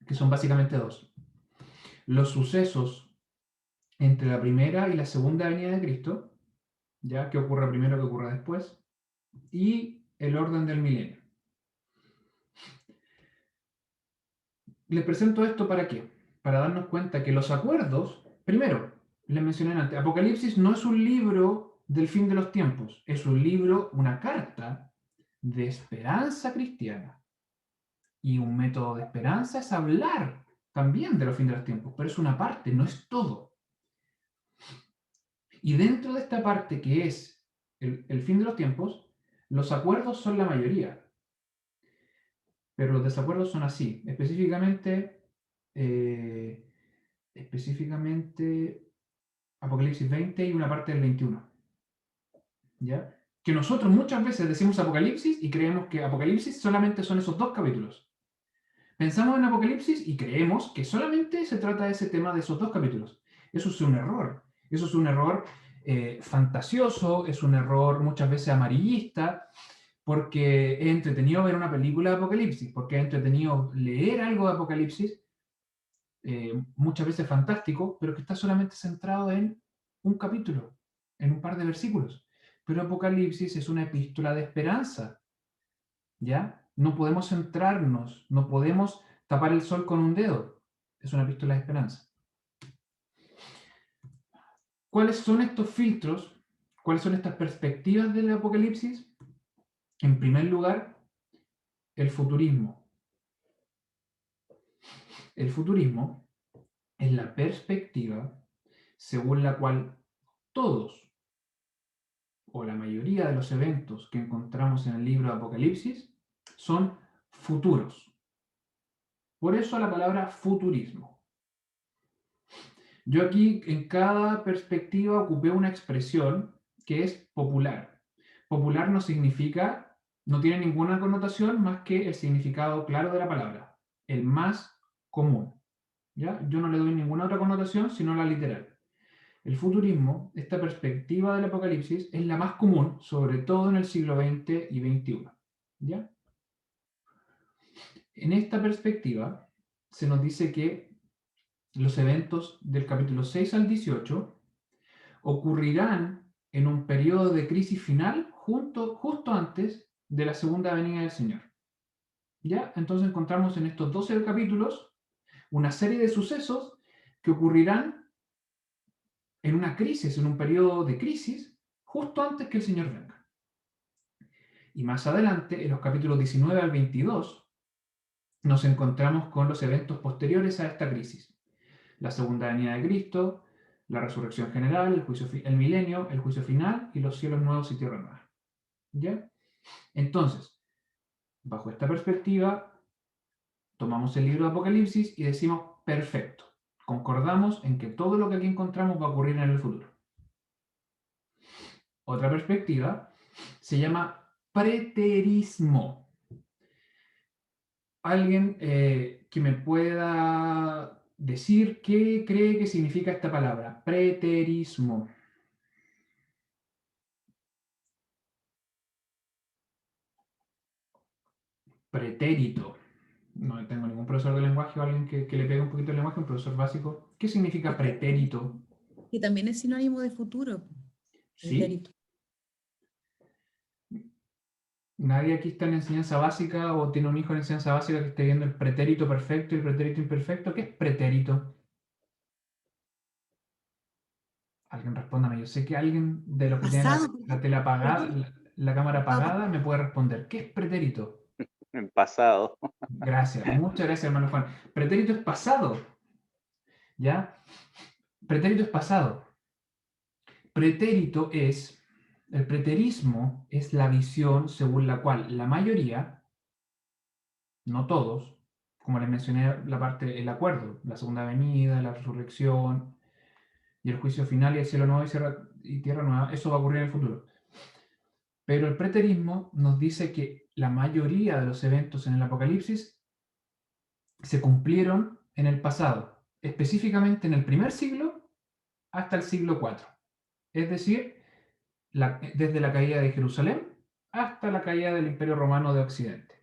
que son básicamente dos. Los sucesos entre la primera y la segunda venida de Cristo, ya que ocurra primero, que ocurra después, y el orden del milenio. Les presento esto ¿para qué? Para darnos cuenta que los acuerdos, primero, les mencioné antes, Apocalipsis no es un libro del fin de los tiempos, es un libro, una carta de esperanza cristiana. Y un método de esperanza es hablar también de los fines de los tiempos, pero es una parte, no es todo. Y dentro de esta parte que es el fin de los tiempos, los acuerdos son la mayoría. Pero los desacuerdos son así. Específicamente Apocalipsis 20 y una parte del 21. ¿Ya? Que nosotros muchas veces decimos Apocalipsis y creemos que Apocalipsis solamente son esos 2 capítulos. Pensamos en Apocalipsis y creemos que solamente se trata de ese tema de esos 2 capítulos. Eso es un error. Eso es un error fantasioso, es un error muchas veces amarillista, porque es entretenido ver una película de Apocalipsis, porque es entretenido leer algo de Apocalipsis, muchas veces fantástico, pero que está solamente centrado en un capítulo, en un par de versículos. Pero Apocalipsis es una epístola de esperanza, ¿ya? No podemos centrarnos, no podemos tapar el sol con un dedo. Es una epístola de esperanza. ¿Cuáles son estos filtros? ¿Cuáles son estas perspectivas del Apocalipsis? En primer lugar, el futurismo. El futurismo es la perspectiva según la cual todos o la mayoría de los eventos que encontramos en el libro de Apocalipsis son futuros. Por eso la palabra futurismo. Yo aquí en cada perspectiva ocupé una expresión que es popular. Popular no significa, no tiene ninguna connotación más que el significado claro de la palabra, el más común. ¿Ya? Yo no le doy ninguna otra connotación sino la literal. El futurismo, esta perspectiva del Apocalipsis, es la más común, sobre todo en el siglo XX y XXI. ¿Ya? En esta perspectiva se nos dice que los eventos del capítulo 6 al 18 ocurrirán en un periodo de crisis final justo antes de la segunda venida del Señor. ¿Ya? Entonces encontramos en estos 12 capítulos una serie de sucesos que ocurrirán en una crisis, en un periodo de crisis, justo antes que el Señor venga. Y más adelante, en los capítulos 19 al 22, nos encontramos con los eventos posteriores a esta crisis. La segunda venida de Cristo, la resurrección general, el milenio, el juicio final y los cielos nuevos y tierra nueva. ¿Ya? Entonces, bajo esta perspectiva, tomamos el libro de Apocalipsis y decimos, perfecto, concordamos en que todo lo que aquí encontramos va a ocurrir en el futuro. Otra perspectiva se llama preterismo. ¿Alguien que me pueda decir qué cree que significa esta palabra? Preterismo. Pretérito. No tengo ningún profesor de lenguaje o alguien que le pegue un poquito el lenguaje, un profesor básico. ¿Qué significa pretérito? Y también es sinónimo de futuro. ¿Sí? Pretérito. ¿Nadie aquí está en enseñanza básica o tiene un hijo en enseñanza básica que esté viendo el pretérito perfecto y el pretérito imperfecto? ¿Qué es pretérito? Alguien respóndame. Yo sé que alguien de los que tiene la tele apagada, la cámara apagada, me puede responder. ¿Qué es pretérito? En pasado. Gracias. Muchas gracias, hermano Juan. Pretérito es pasado. ¿Ya? Pretérito es pasado. Pretérito es El preterismo es la visión según la cual la mayoría, no todos, como les mencioné el acuerdo, la segunda venida, la resurrección y el juicio final y el cielo nuevo y tierra nueva, eso va a ocurrir en el futuro. Pero el preterismo nos dice que la mayoría de los eventos en el Apocalipsis se cumplieron en el pasado, específicamente en el primer siglo hasta el siglo IV. Es decir, desde la caída de Jerusalén hasta la caída del Imperio Romano de Occidente.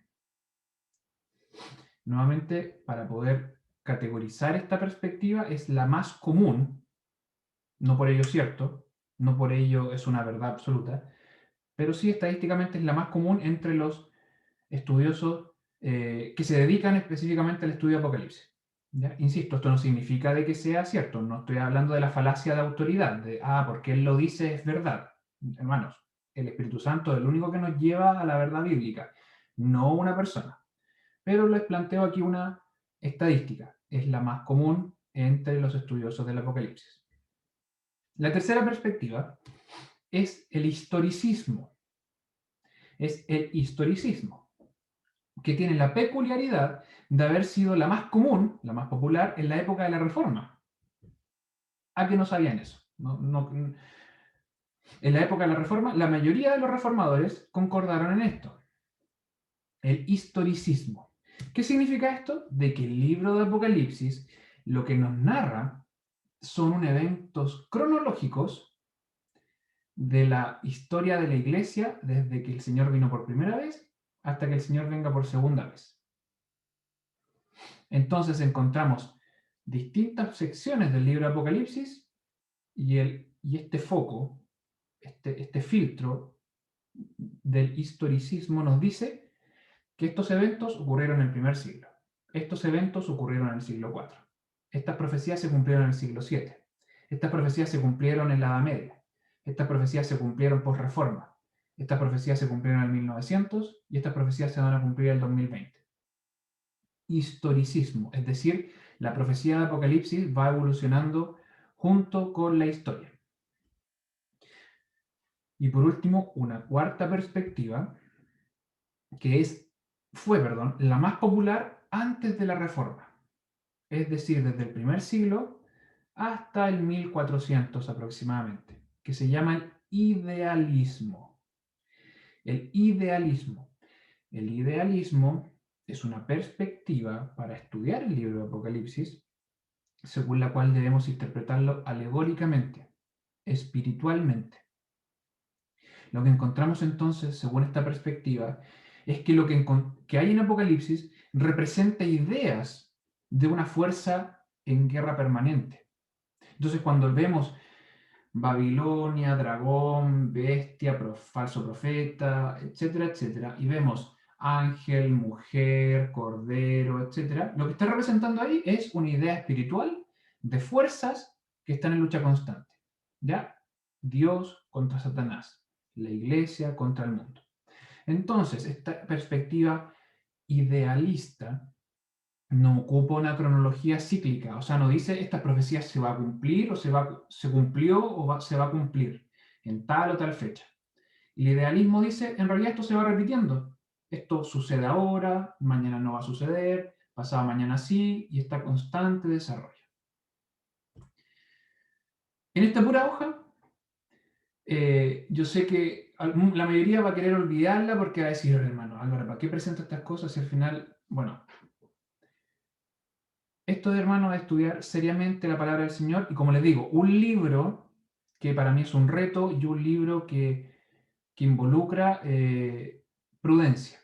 Nuevamente, para poder categorizar esta perspectiva, es la más común, no por ello cierto, no por ello es una verdad absoluta, pero sí estadísticamente es la más común entre los estudiosos que se dedican específicamente al estudio de Apocalipsis. ¿Ya? Insisto, esto no significa de que sea cierto, no estoy hablando de la falacia de autoridad, de, porque él lo dice es verdad. Hermanos, el Espíritu Santo es el único que nos lleva a la verdad bíblica, no una persona. Pero les planteo aquí una estadística, es la más común entre los estudiosos del Apocalipsis. La tercera perspectiva es el historicismo. Es el historicismo, que tiene la peculiaridad de haber sido la más común, la más popular, en la época de la Reforma. ¿A que no sabían eso? En la época de la Reforma, la mayoría de los reformadores concordaron en esto. El historicismo. ¿Qué significa esto? De que el libro de Apocalipsis lo que nos narra son eventos cronológicos de la historia de la iglesia desde que el Señor vino por primera vez hasta que el Señor venga por segunda vez. Entonces encontramos distintas secciones del libro de Apocalipsis y este foco, este filtro del historicismo nos dice que estos eventos ocurrieron en el primer siglo. Estos eventos ocurrieron en el siglo IV. Estas profecías se cumplieron en el siglo VII. Estas profecías se cumplieron en la Edad Media. Estas profecías se cumplieron post-reforma. Estas profecías se cumplieron en el 1900 y estas profecías se van a cumplir en el 2020. Historicismo, es decir, la profecía de Apocalipsis va evolucionando junto con la historia. Y por último, una cuarta perspectiva, que fue la más popular antes de la Reforma, es decir, desde el primer siglo hasta el 1400 aproximadamente, que se llama el idealismo. El idealismo. El idealismo es una perspectiva para estudiar el libro de Apocalipsis, según la cual debemos interpretarlo alegóricamente, espiritualmente. Lo que encontramos entonces, según esta perspectiva, es que lo que hay en Apocalipsis representa ideas de una fuerza en guerra permanente. Entonces, cuando vemos Babilonia, dragón, bestia, falso profeta, etcétera, etcétera, y vemos ángel, mujer, cordero, etcétera, lo que está representando ahí es una idea espiritual de fuerzas que están en lucha constante. ¿Ya? Dios contra Satanás, la iglesia contra el mundo. Entonces, esta perspectiva idealista no ocupa una cronología cíclica, o sea, no dice esta profecía se va a cumplir o se cumplió o se va a cumplir en tal o tal fecha. El idealismo dice, en realidad esto se va repitiendo. Esto sucede ahora, mañana no va a suceder, pasado mañana sí, y está constante desarrollo. En esta pura hoja, yo sé que la mayoría va a querer olvidarla porque va a decir, hermano, Álvaro, ¿para qué presento estas cosas si al final, bueno, esto de hermano es estudiar seriamente la palabra del Señor y como les digo, un libro que para mí es un reto y un libro que involucra prudencia,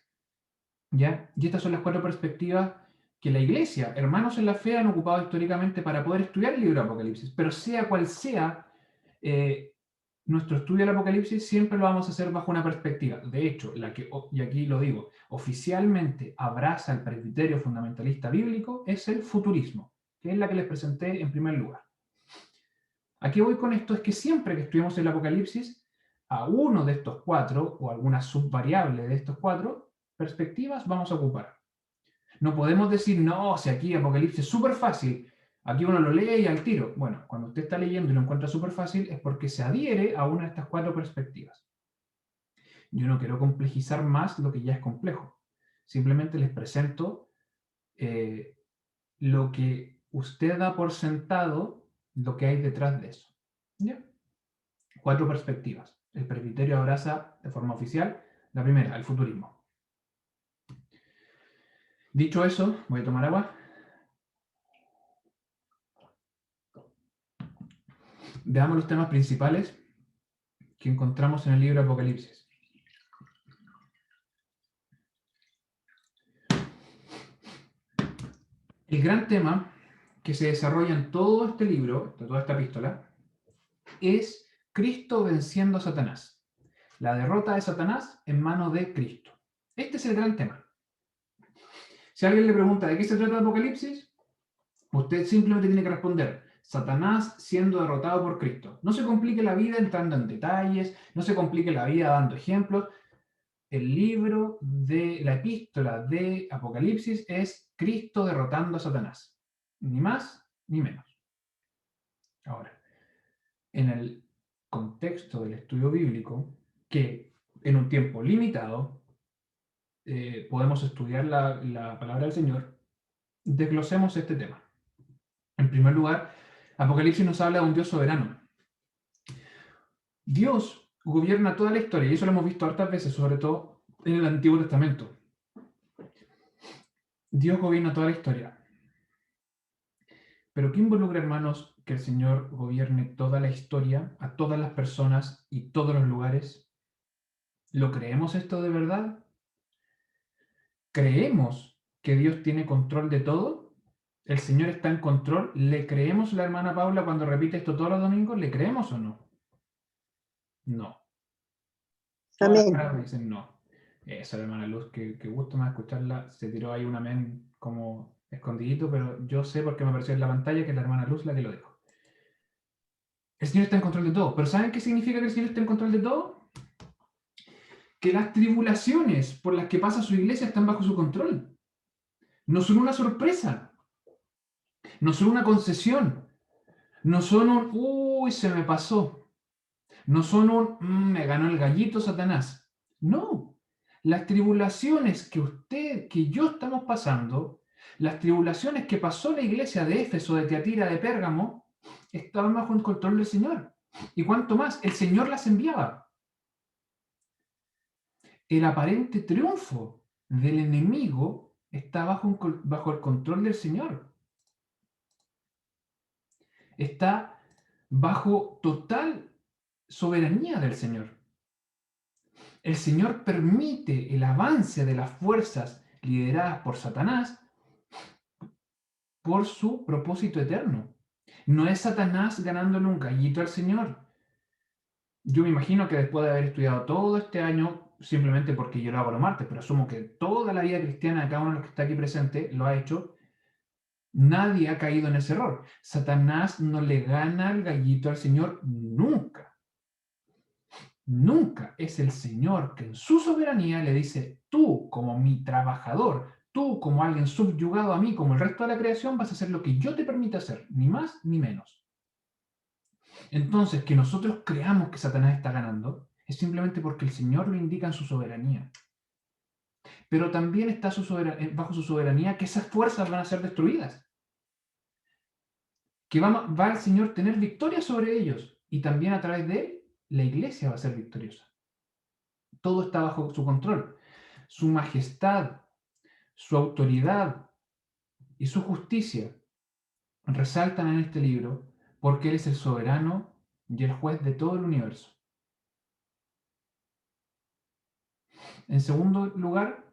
¿ya? Y estas son las 4 perspectivas que la iglesia, hermanos en la fe, han ocupado históricamente para poder estudiar el libro de Apocalipsis, pero sea cual sea nuestro estudio del Apocalipsis, siempre lo vamos a hacer bajo una perspectiva. De hecho, y aquí lo digo, oficialmente abraza el presbiterio fundamentalista bíblico, es el futurismo, que es la que les presenté en primer lugar. ¿A qué voy con esto? Es que siempre que estudiamos el Apocalipsis, a uno de estos 4, o alguna subvariable de estos 4 perspectivas vamos a ocupar. No podemos decir, no, si aquí Apocalipsis es súper fácil, aquí uno lo lee y al tiro. Bueno, cuando usted está leyendo y lo encuentra súper fácil es porque se adhiere a una de estas 4 perspectivas. Yo no quiero complejizar más lo que ya es complejo. Simplemente les presento lo que usted da por sentado, lo que hay detrás de eso. ¿Ya? 4 perspectivas. El presbiterio abraza de forma oficial la primera, el futurismo. Dicho eso, voy a tomar agua. Veamos los temas principales que encontramos en el libro de Apocalipsis. El gran tema que se desarrolla en todo este libro, de toda esta epístola, es Cristo venciendo a Satanás. La derrota de Satanás en manos de Cristo. Este es el gran tema. Si alguien le pregunta de qué se trata el Apocalipsis, usted simplemente tiene que responder: Satanás siendo derrotado por Cristo. No se complique la vida entrando en detalles, no se complique la vida dando ejemplos. El libro de la epístola de Apocalipsis es Cristo derrotando a Satanás. Ni más ni menos. Ahora, en el contexto del estudio bíblico, que en un tiempo limitado podemos estudiar la palabra del Señor, desglosemos este tema. En primer lugar, Apocalipsis nos habla de un Dios soberano. Dios gobierna toda la historia, y eso lo hemos visto hartas veces, sobre todo en el Antiguo Testamento. Dios gobierna toda la historia. Pero ¿qué involucra, hermanos, que el Señor gobierne toda la historia, a todas las personas y todos los lugares? ¿Lo creemos esto de verdad? ¿Creemos que Dios tiene control de todo? ¿El Señor está en control? ¿Le creemos a la hermana Paula cuando repite esto todos los domingos? ¿Le creemos o no? No. Todas las Amén. caras me dicen no. Esa hermana Luz, que gusto más escucharla, se tiró ahí un amén como escondidito, pero yo sé porque me apareció en la pantalla que es la hermana Luz la que lo dijo. El Señor está en control de todo. ¿Pero saben qué significa que el Señor está en control de todo? Que las tribulaciones por las que pasa su iglesia están bajo su control. No son una sorpresa. No son una concesión. No son un, uy, se me pasó. No son un, me ganó el gallito Satanás. No. Las tribulaciones que yo estamos pasando, las tribulaciones que pasó la iglesia de Éfeso, de Tiatira, de Pérgamo, estaban bajo el control del Señor. Y cuanto más, el Señor las enviaba. El aparente triunfo del enemigo está bajo el control del Señor. Está bajo total soberanía del Señor. El Señor permite el avance de las fuerzas lideradas por Satanás por su propósito eterno. No es Satanás ganándole un gallito al Señor. Yo me imagino que después de haber estudiado todo este año, simplemente porque yo lo hago los martes, pero asumo que toda la vida cristiana de cada uno de los que está aquí presente lo ha hecho, nadie ha caído en ese error. Satanás no le gana el gallito al Señor nunca. Nunca. Es el Señor que en su soberanía le dice: tú como mi trabajador, tú como alguien subyugado a mí, como el resto de la creación, vas a hacer lo que yo te permita hacer, ni más ni menos. Entonces, que nosotros creamos que Satanás está ganando es simplemente porque el Señor lo indica en su soberanía. Pero también está bajo su soberanía que esas fuerzas van a ser destruidas. Que va el Señor a tener victoria sobre ellos. Y también a través de él, la iglesia va a ser victoriosa. Todo está bajo su control. Su majestad, su autoridad y su justicia resaltan en este libro porque Él es el soberano y el juez de todo el universo. En segundo lugar,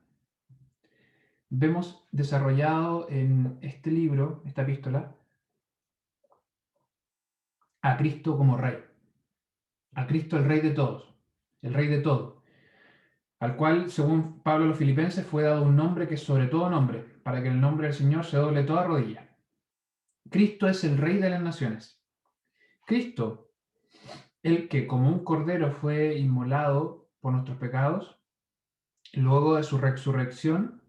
vemos desarrollado en este libro, esta epístola, a Cristo como Rey. A Cristo el Rey de todos, el Rey de todo, al cual, según Pablo a los Filipenses, fue dado un nombre que es sobre todo nombre, para que en el nombre del Señor se doble toda rodilla. Cristo es el Rey de las naciones. Cristo, el que como un cordero fue inmolado por nuestros pecados, luego de su resurrección,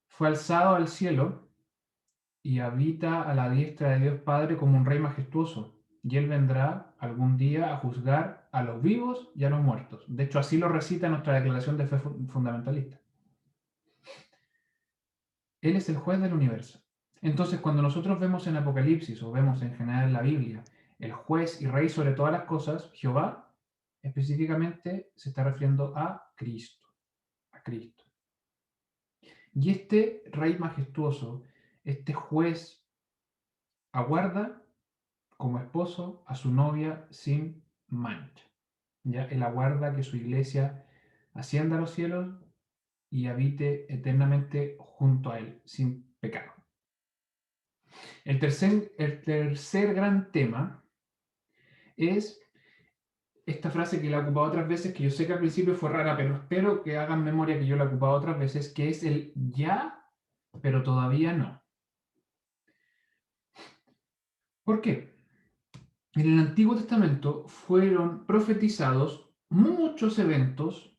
fue alzado al cielo y habita a la diestra de Dios Padre como un Rey majestuoso. y Él vendrá algún día a juzgar a los vivos y a los muertos. De hecho, así lo recita nuestra declaración de fe fundamentalista. Él es el juez del universo. Entonces, cuando nosotros vemos en Apocalipsis, o vemos en general en la Biblia, el juez y rey sobre todas las cosas, Jehová, específicamente se está refiriendo a Cristo. A Cristo. Y este rey majestuoso, este juez, aguarda como esposo a su novia sin mancha. ¿Ya? Él aguarda que su iglesia ascienda a los cielos y habite eternamente junto a él, sin pecado. El tercer gran tema es esta frase que la he ocupado otras veces, que yo sé que al principio fue rara, pero espero que hagan memoria que yo la he ocupado otras veces, que es el ya, pero todavía no. ¿Por qué? En el Antiguo Testamento fueron profetizados muchos eventos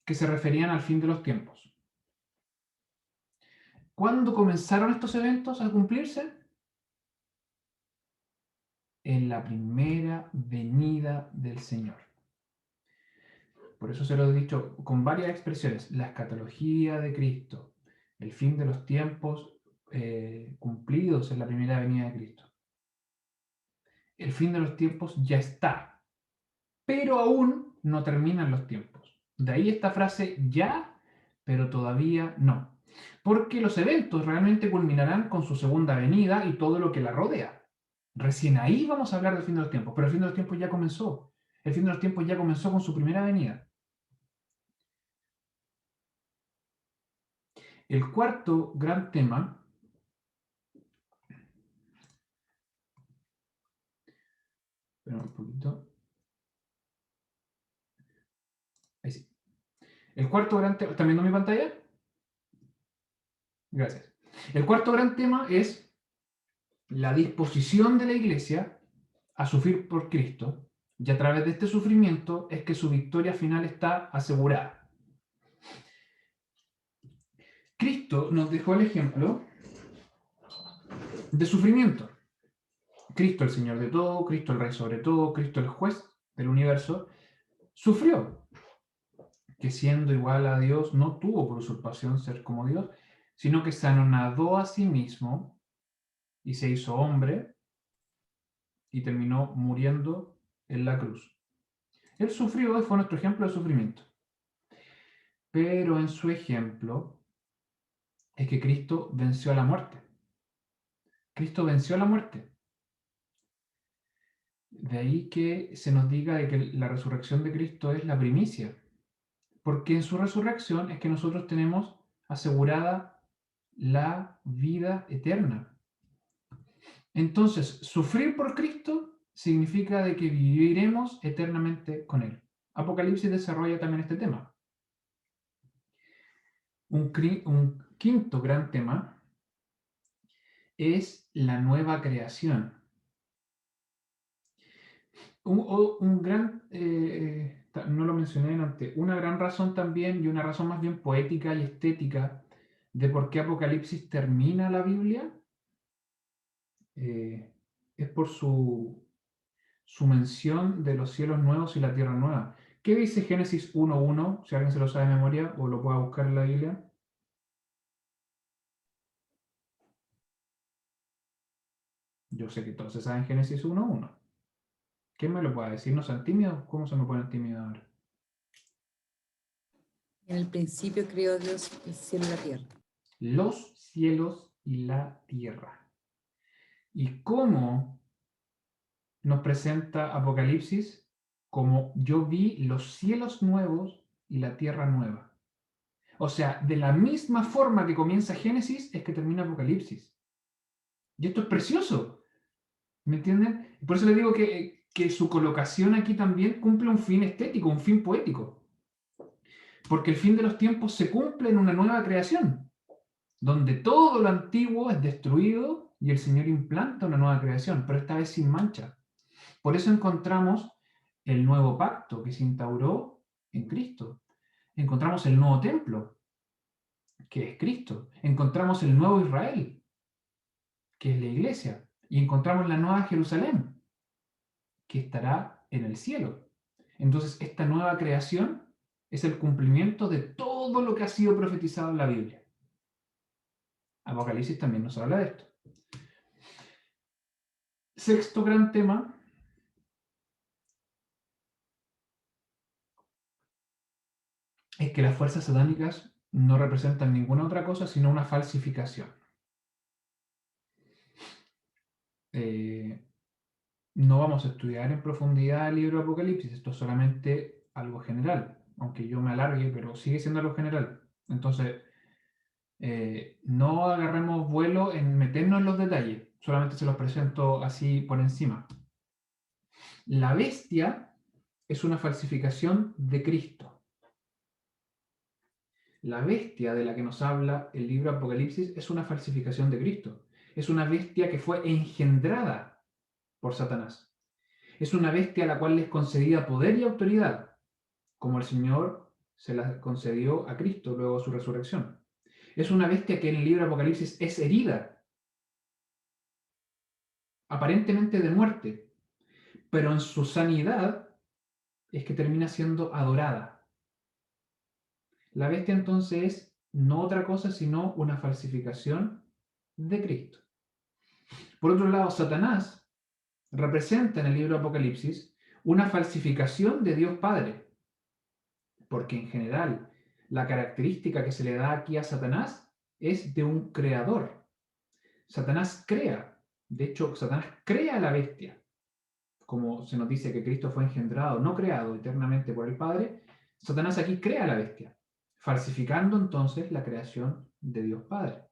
que se referían al fin de los tiempos. ¿Cuándo comenzaron estos eventos a cumplirse? En la primera venida del Señor. Por eso se lo he dicho con varias expresiones. La escatología de Cristo, el fin de los tiempos cumplidos en la primera venida de Cristo. El fin de los tiempos ya está, pero aún no terminan los tiempos. De ahí esta frase ya, pero todavía no. Porque los eventos realmente culminarán con su segunda venida y todo lo que la rodea. Recién ahí vamos a hablar del fin de los tiempos, pero el fin de los tiempos ya comenzó. El fin de los tiempos ya comenzó con su primera venida. El cuarto gran tema espera un poquito. Ahí sí. El cuarto gran tema, ¿están viendo mi pantalla? Gracias. El cuarto gran tema es la disposición de la iglesia a sufrir por Cristo, y a través de este sufrimiento es que su victoria final está asegurada. Cristo nos dejó el ejemplo de sufrimiento. Cristo, el Señor de todo, Cristo, el Rey sobre todo, Cristo, el juez del universo, sufrió, que siendo igual a Dios no tuvo por usurpación ser como Dios, sino que se anonadó a sí mismo y se hizo hombre y terminó muriendo en la cruz. Él sufrió y fue nuestro ejemplo de sufrimiento. Pero en su ejemplo es que Cristo venció a la muerte. Cristo venció a la muerte. De ahí que se nos diga de que la resurrección de Cristo es la primicia. Porque en su resurrección es que nosotros tenemos asegurada la vida eterna. Entonces, sufrir por Cristo significa de que viviremos eternamente con Él. Apocalipsis desarrolla también este tema. Un quinto gran tema es la nueva creación. No lo mencioné antes, una gran razón también, y una razón más bien poética y estética, de por qué Apocalipsis termina la Biblia, es por su mención de los cielos nuevos y la tierra nueva. ¿Qué dice Génesis 1:1? Si alguien se lo sabe de memoria o lo pueda buscar en la Biblia. Yo sé que todos se saben Génesis 1:1. ¿Quién me lo puede decir? ¿No sean tímidos? ¿Cómo se me ponen tímidos ahora? En el principio creó Dios el cielo y la tierra. Los cielos y la tierra. ¿Y cómo nos presenta Apocalipsis? Como yo vi los cielos nuevos y la tierra nueva. O sea, de la misma forma que comienza Génesis es que termina Apocalipsis. Y esto es precioso. ¿Me entienden? Por eso les digo que su colocación aquí también cumple un fin estético, un fin poético. Porque el fin de los tiempos se cumple en una nueva creación, donde todo lo antiguo es destruido y el Señor implanta una nueva creación, pero esta vez sin mancha. Por eso encontramos el nuevo pacto que se instauró en Cristo. Encontramos el nuevo templo, que es Cristo. Encontramos el nuevo Israel, que es la iglesia. Y encontramos la nueva Jerusalén, que estará en el cielo. Entonces, esta nueva creación es el cumplimiento de todo lo que ha sido profetizado en la Biblia. Apocalipsis también nos habla de esto. Sexto gran tema es que las fuerzas satánicas no representan ninguna otra cosa sino una falsificación. No vamos a estudiar en profundidad el libro de Apocalipsis, esto es solamente algo general, aunque yo me alargue, pero sigue siendo algo general. Entonces, no agarremos vuelo en meternos en los detalles, solamente se los presento así por encima. La bestia es una falsificación de Cristo. La bestia de la que nos habla el libro Apocalipsis es una falsificación de Cristo. Es una bestia que fue engendrada por Satanás. Es una bestia a la cual les concedía poder y autoridad, como el Señor se la concedió a Cristo luego de su resurrección. Es una bestia que en el libro Apocalipsis es herida, aparentemente de muerte, pero en su sanidad es que termina siendo adorada. La bestia entonces es no otra cosa sino una falsificación de Cristo. Por otro lado, Satanás representa en el libro Apocalipsis una falsificación de Dios Padre, porque en general la característica que se le da aquí a Satanás es de un creador. Satanás crea, de hecho, Satanás crea la bestia, como se nos dice que Cristo fue engendrado, no creado eternamente por el Padre. Satanás aquí crea la bestia, falsificando entonces la creación de Dios Padre.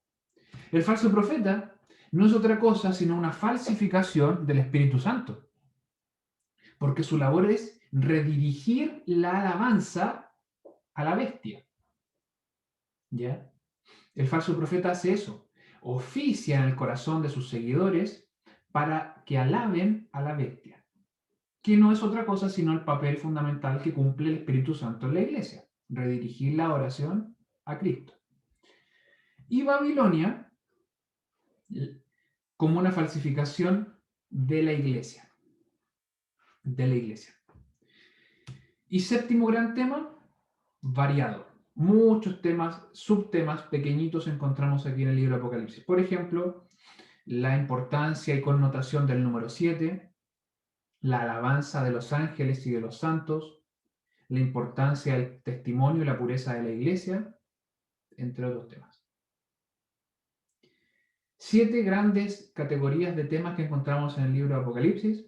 El falso profeta no es otra cosa sino una falsificación del Espíritu Santo, porque su labor es redirigir la alabanza a la bestia. ¿Ya? El falso profeta hace eso, oficia en el corazón de sus seguidores para que alaben a la bestia, que no es otra cosa sino el papel fundamental que cumple el Espíritu Santo en la iglesia, redirigir la oración a Cristo. Y Babilonia como una falsificación de la iglesia. Y séptimo gran tema, variado. Muchos temas, subtemas pequeñitos encontramos aquí en el libro de Apocalipsis. Por ejemplo, la importancia y connotación del número 7, la alabanza de los ángeles y de los santos, la importancia del testimonio y la pureza de la iglesia, entre otros temas. 7 grandes categorías de temas que encontramos en el libro de Apocalipsis.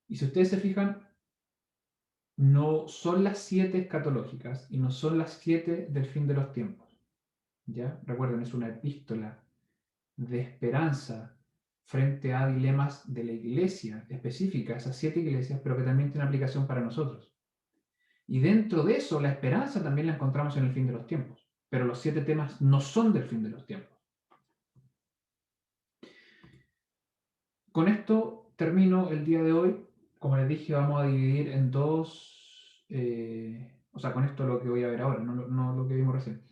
Y si ustedes se fijan, no son las 7 escatológicas y no son las 7 del fin de los tiempos. ¿Ya? Recuerden, es una epístola de esperanza frente a dilemas de la iglesia específica, esas 7 iglesias, pero que también tiene aplicación para nosotros. Y dentro de eso, la esperanza también la encontramos en el fin de los tiempos, pero los 7 temas no son del fin de los tiempos. Con esto termino el día de hoy. Como les dije, vamos a dividir en dos, con esto lo que voy a ver ahora, no lo que vimos recién.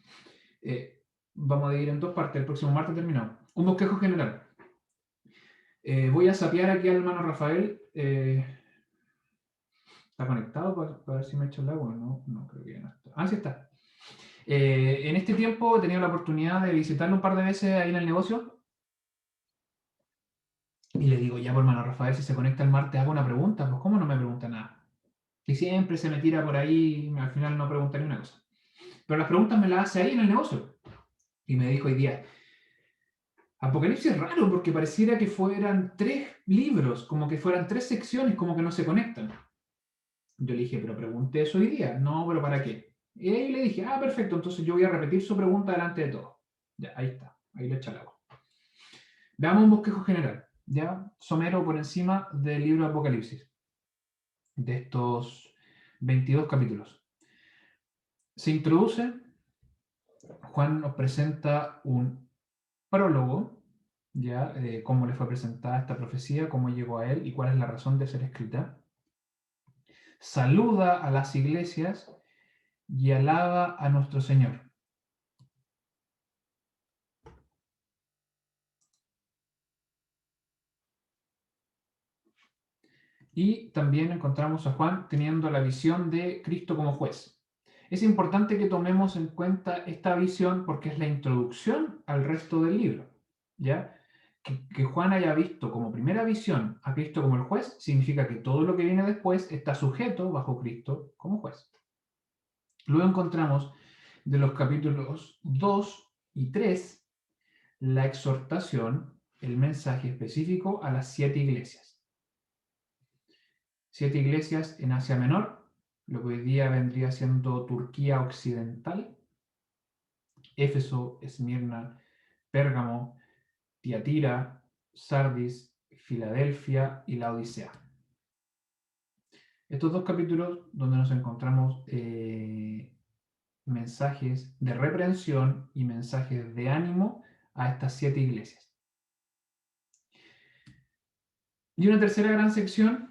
Vamos a dividir en 2 partes, el próximo martes terminamos. Un bosquejo general. Voy a sapear aquí al hermano Rafael. ¿Está conectado para ver si me echo el agua? No, creo que ya no está. Ah, sí está. En este tiempo he tenido la oportunidad de visitarlo un par de veces ahí en el negocio. Y le digo, ya, pues, hermano Rafael, si se conecta el martes, hago una pregunta. Pues, ¿cómo no me pregunta nada? Y siempre se me tira por ahí y al final no pregunta ni una cosa. Pero las preguntas me las hace ahí en el negocio. Y me dijo hoy día, Apocalipsis es raro porque pareciera que fueran 3 libros, como que fueran 3 secciones, como que no se conectan. Yo le dije, pero pregunté eso hoy día. No, pero ¿para qué? Y ahí le dije, perfecto, entonces yo voy a repetir su pregunta delante de todos. Ya, ahí está, ahí le echa el agua. Veamos un bosquejo general, ya, somero por encima del libro de Apocalipsis, de estos 22 capítulos. Se introduce, Juan nos presenta un prólogo, ya, cómo le fue presentada esta profecía, cómo llegó a él y cuál es la razón de ser escrita. Saluda a las iglesias y alaba a nuestro Señor. Y también encontramos a Juan teniendo la visión de Cristo como juez. Es importante que tomemos en cuenta esta visión porque es la introducción al resto del libro, ¿ya? Que Juan haya visto como primera visión a Cristo como el juez significa que todo lo que viene después está sujeto bajo Cristo como juez. Luego encontramos de los capítulos 2 y 3 la exhortación, el mensaje específico a las 7 iglesias. 7 iglesias en Asia Menor, lo que hoy día vendría siendo Turquía Occidental, Éfeso, Esmirna, Pérgamo, Tiatira, Sardis, Filadelfia y la Odisea. Estos dos capítulos donde nos encontramos mensajes de reprensión y mensajes de ánimo a estas 7 iglesias. Y una tercera gran sección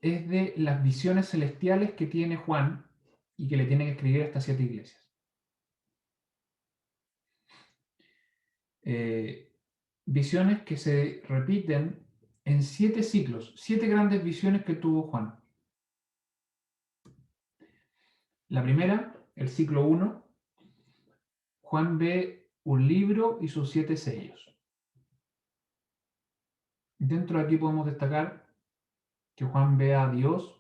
es de las visiones celestiales que tiene Juan y que le tiene que escribir a estas 7 iglesias. Visiones que se repiten en 7 ciclos, 7 grandes visiones que tuvo Juan. La primera, el ciclo 1, Juan ve un libro y sus 7 sellos. Dentro de aquí podemos destacar que Juan ve a Dios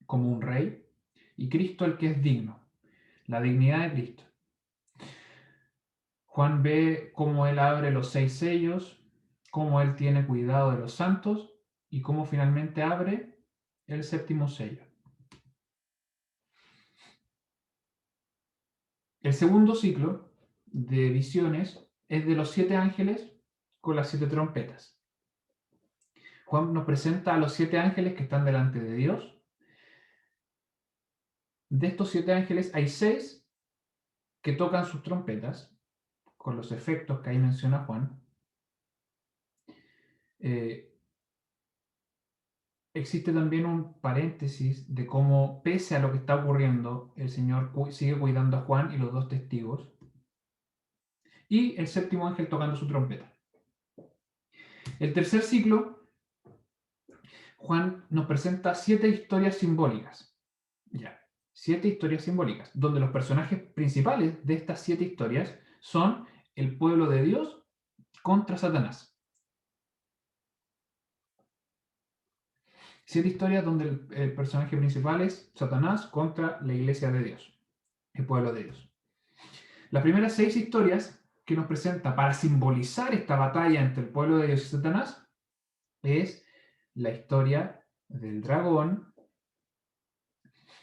como un rey y Cristo el que es digno, la dignidad de Cristo. Juan ve cómo él abre los 6 sellos, cómo él tiene cuidado de los santos y cómo finalmente abre el 7º sello. El segundo ciclo de visiones es de los 7 ángeles con las 7 trompetas. Juan nos presenta a los 7 ángeles que están delante de Dios. De estos 7 ángeles hay 6 que tocan sus trompetas con los efectos que ahí menciona Juan. Existe también un paréntesis de cómo, pese a lo que está ocurriendo, el Señor sigue cuidando a Juan y los 2 testigos. Y el 7º ángel tocando su trompeta. El tercer ciclo, Juan nos presenta 7 historias simbólicas. Ya, 7 historias simbólicas, donde los personajes principales de estas 7 historias son el pueblo de Dios contra Satanás. 7 historias donde el personaje principal es Satanás contra la iglesia de Dios, el pueblo de Dios. Las primeras 6 historias que nos presenta para simbolizar esta batalla entre el pueblo de Dios y Satanás es la historia del dragón.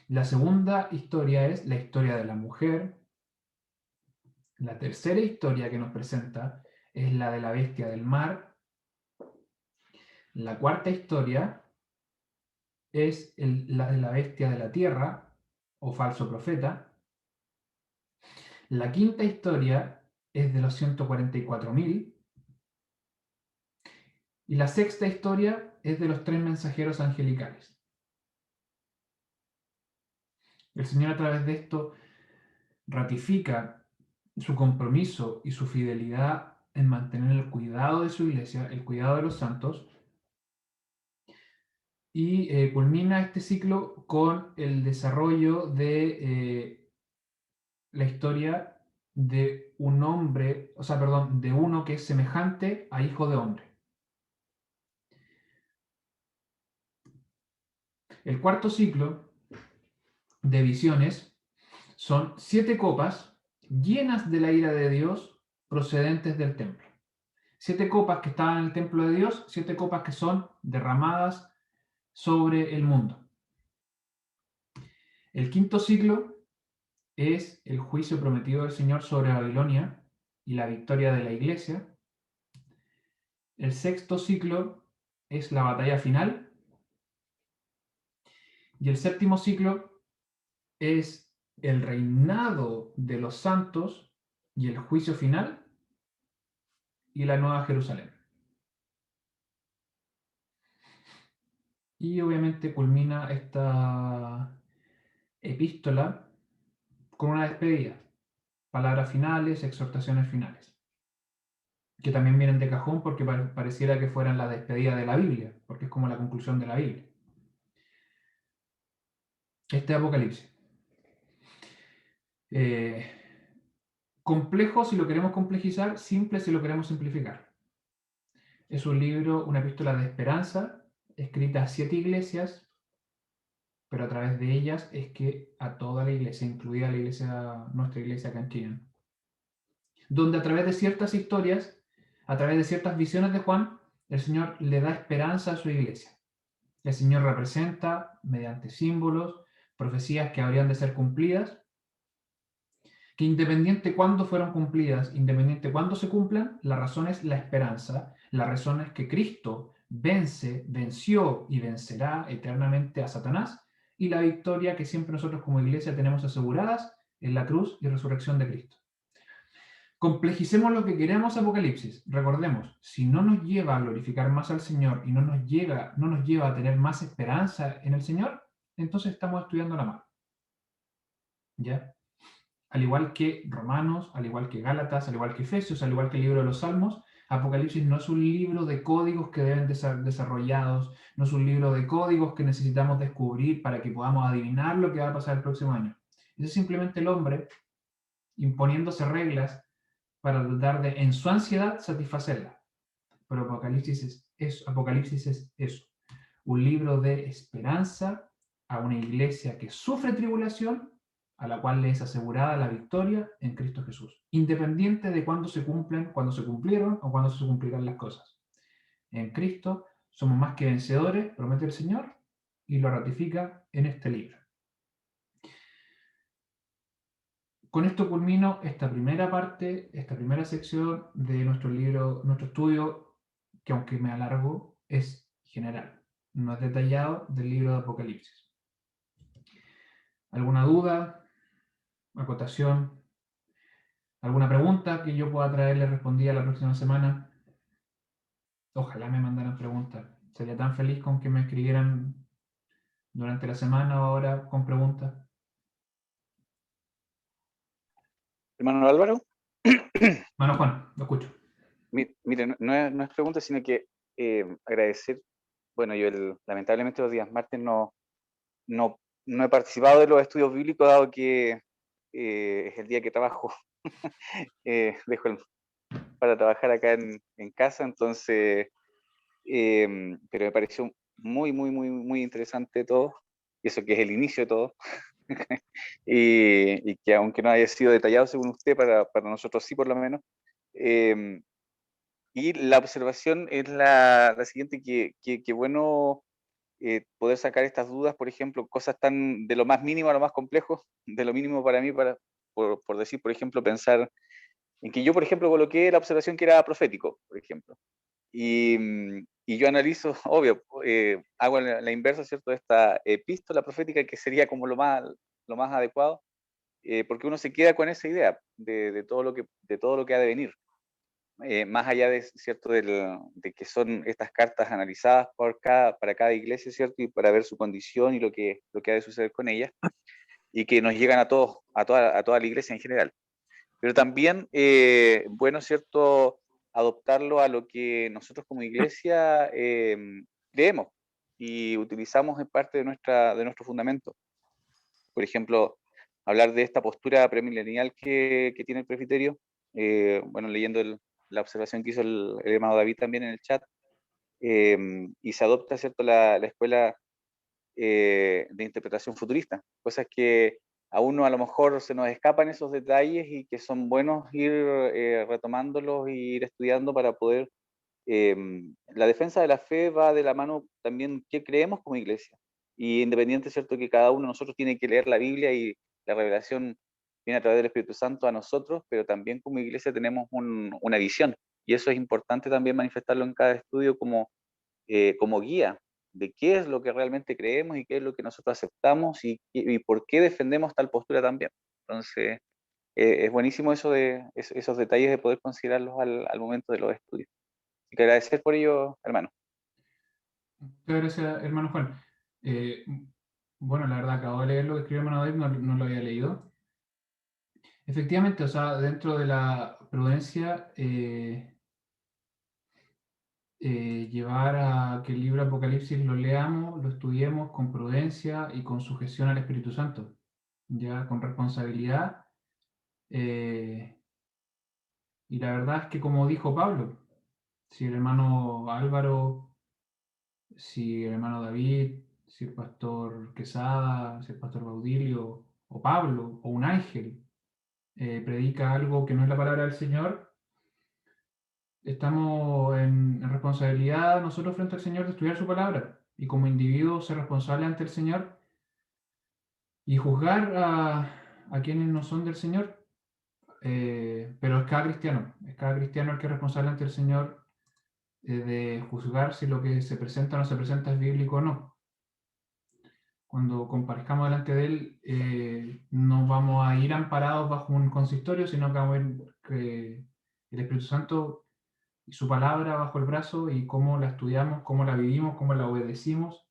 La segunda historia es la historia de la mujer. La tercera historia que nos presenta es la de la bestia del mar. La cuarta historia es la de la bestia de la tierra o falso profeta. La quinta historia es de los 144.000. Y la sexta historia es de los 3 mensajeros angelicales. El Señor a través de esto ratifica su compromiso y su fidelidad en mantener el cuidado de su iglesia, el cuidado de los santos, y culmina este ciclo con el desarrollo de la historia de un hombre, de uno que es semejante a hijo de hombre. El cuarto ciclo de visiones son 7 copas llenas de la ira de Dios procedentes del templo. 7 copas que estaban en el templo de Dios, 7 copas que son derramadas sobre el mundo. El quinto ciclo es el juicio prometido del Señor sobre Babilonia y la victoria de la iglesia. El sexto ciclo es la batalla final. Y el 7º ciclo es el reinado de los santos y el juicio final y la Nueva Jerusalén. Y obviamente culmina esta epístola con una despedida, palabras finales, exhortaciones finales. que también vienen de cajón porque pareciera que fueran la despedida de la Biblia, porque es como la conclusión de la Biblia. Este Apocalipsis. Complejo si lo queremos complejizar, simple si lo queremos simplificar. Es un libro, una epístola de esperanza, escrita a 7 iglesias, pero a través de ellas es que a toda la iglesia, incluida la iglesia, nuestra iglesia acá en Chile, donde a través de ciertas historias, a través de ciertas visiones de Juan, el Señor le da esperanza a su iglesia. El Señor representa, mediante símbolos, profecías que habrían de ser cumplidas, que independiente cuándo fueron cumplidas, independiente cuándo se cumplan, la razón es la esperanza, la razón es que Cristo venció y vencerá eternamente a Satanás, y la victoria que siempre nosotros como iglesia tenemos aseguradas en la cruz y resurrección de Cristo. Complejicemos lo que queremos Apocalipsis. Recordemos, si no nos lleva a glorificar más al Señor y no nos lleva a tener más esperanza en el Señor, entonces estamos estudiando la mal. ¿Ya? Al igual que Romanos, al igual que Gálatas, al igual que Efesios, al igual que el libro de los Salmos, Apocalipsis no es un libro de códigos que deben de ser desarrollados, no es un libro de códigos que necesitamos descubrir para que podamos adivinar lo que va a pasar el próximo año. Es simplemente el hombre imponiéndose reglas para tratar de, en su ansiedad, satisfacerla. Pero Apocalipsis es eso, un libro de esperanza a una iglesia que sufre tribulación, a la cual le es asegurada la victoria en Cristo Jesús, independiente de cuándo se cumplen, cuándo se cumplieron o cuándo se cumplirán las cosas. En Cristo somos más que vencedores, promete el Señor, y lo ratifica en este libro. Con esto culmino esta primera parte, esta primera sección de nuestro libro, nuestro estudio, que aunque me alargo, es general, no es detallado del libro de Apocalipsis. ¿Alguna duda, acotación, alguna pregunta que yo pueda traerle respondida la próxima semana? Ojalá me mandaran preguntas. Sería tan feliz con que me escribieran durante la semana o ahora con preguntas. Hermano Álvaro. Hermano Juan, lo escucho. Mire, no es pregunta, sino que agradecer. Bueno, yo lamentablemente los días martes no he participado de los estudios bíblicos, dado que es el día que trabajo. Dejo para trabajar acá en casa, entonces, pero me pareció muy interesante todo, y eso que es el inicio de todo. y que aunque no haya sido detallado según usted, para nosotros sí por lo menos. Y la observación es la siguiente, que bueno poder sacar estas dudas, por ejemplo, cosas tan de lo más mínimo a lo más complejo, de lo mínimo para mí, por decir, por ejemplo, pensar en que yo, por ejemplo, coloqué la observación que era profético, por ejemplo. Y yo analizo, obvio, hago la inversa, ¿cierto?, de esta epístola profética, que sería como lo más adecuado, porque uno se queda con esa idea de todo lo que ha de venir. Más allá de, ¿cierto?, de que son estas cartas analizadas para cada iglesia, ¿cierto?, y para ver su condición y lo que ha de suceder con ella, y que nos llegan a todos, a toda la iglesia en general. Pero también, bueno, ¿cierto?, adoptarlo a lo que nosotros como iglesia creemos y utilizamos en parte de nuestro fundamento. Por ejemplo, hablar de esta postura premilenial que tiene el presbiterio, bueno, leyendo la observación que hizo el hermano David también en el chat, y se adopta, ¿cierto?, la escuela de interpretación futurista, cosas que a uno a lo mejor se nos escapan esos detalles y que son buenos ir retomándolos y ir estudiando para poder... la defensa de la fe va de la mano también qué creemos como iglesia. Y independiente, ¿cierto?, que cada uno de nosotros tiene que leer la Biblia y la revelación viene a través del Espíritu Santo a nosotros, pero también como iglesia tenemos una visión. Y eso es importante también manifestarlo en cada estudio como guía de qué es lo que realmente creemos y qué es lo que nosotros aceptamos y por qué defendemos tal postura también. Entonces, es buenísimo esos detalles de poder considerarlos al momento de los estudios. Así que agradecer por ello, hermano. Muchas gracias, hermano Juan. Bueno, la verdad, acabo de leer lo que escribió hermano David, no lo había leído. Efectivamente, o sea, dentro de la prudencia, llevar a que el libro Apocalipsis lo leamos, lo estudiemos con prudencia y con sujeción al Espíritu Santo, ya con responsabilidad. Y la verdad es que, como dijo Pablo, si el hermano Álvaro, si el hermano David, si el pastor Quesada, si el pastor Baudilio, o Pablo, o un ángel, predica algo que no es la palabra del Señor, estamos en responsabilidad nosotros frente al Señor de estudiar su palabra y como individuos ser responsables ante el Señor y juzgar a quienes no son del Señor. Pero es cada cristiano el que es responsable ante el Señor de juzgar si lo que se presenta o no se presenta es bíblico o no. Cuando comparezcamos delante de Él, no vamos a ir amparados bajo un consistorio, sino que vamos a ver que el Espíritu Santo y su palabra bajo el brazo y cómo la estudiamos, cómo la vivimos, cómo la obedecimos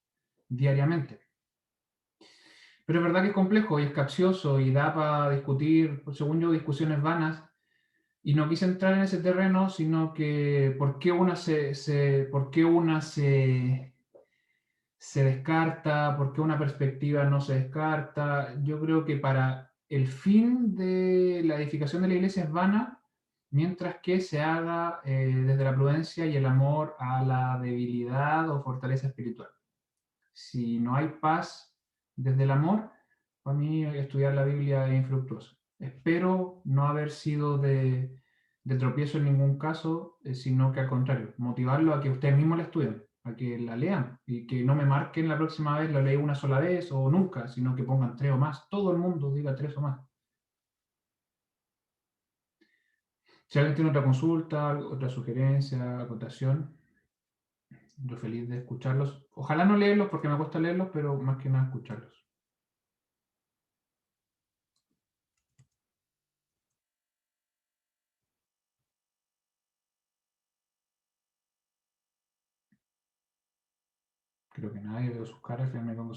diariamente. Pero es verdad que es complejo y es capcioso y da para discutir, según yo, discusiones vanas. Y no quise entrar en ese terreno, sino que por qué una se descarta, por qué una perspectiva no se descarta. Yo creo que para el fin de la edificación de la iglesia es vana, mientras que se haga desde la prudencia y el amor a la debilidad o fortaleza espiritual. Si no hay paz desde el amor, para mí estudiar la Biblia es infructuoso. Espero no haber sido de tropiezo en ningún caso, sino que al contrario, motivarlo a que ustedes mismos la estudien, a que la lean y que no me marquen la próxima vez, la leí una sola vez o nunca, sino que pongan 3 o más. Todo el mundo diga 3 o más. Si alguien tiene otra consulta, otra sugerencia, acotación, yo feliz de escucharlos. Ojalá no leerlos porque me cuesta leerlos, pero más que nada escucharlos. Creo que nadie veo sus caras, me pongo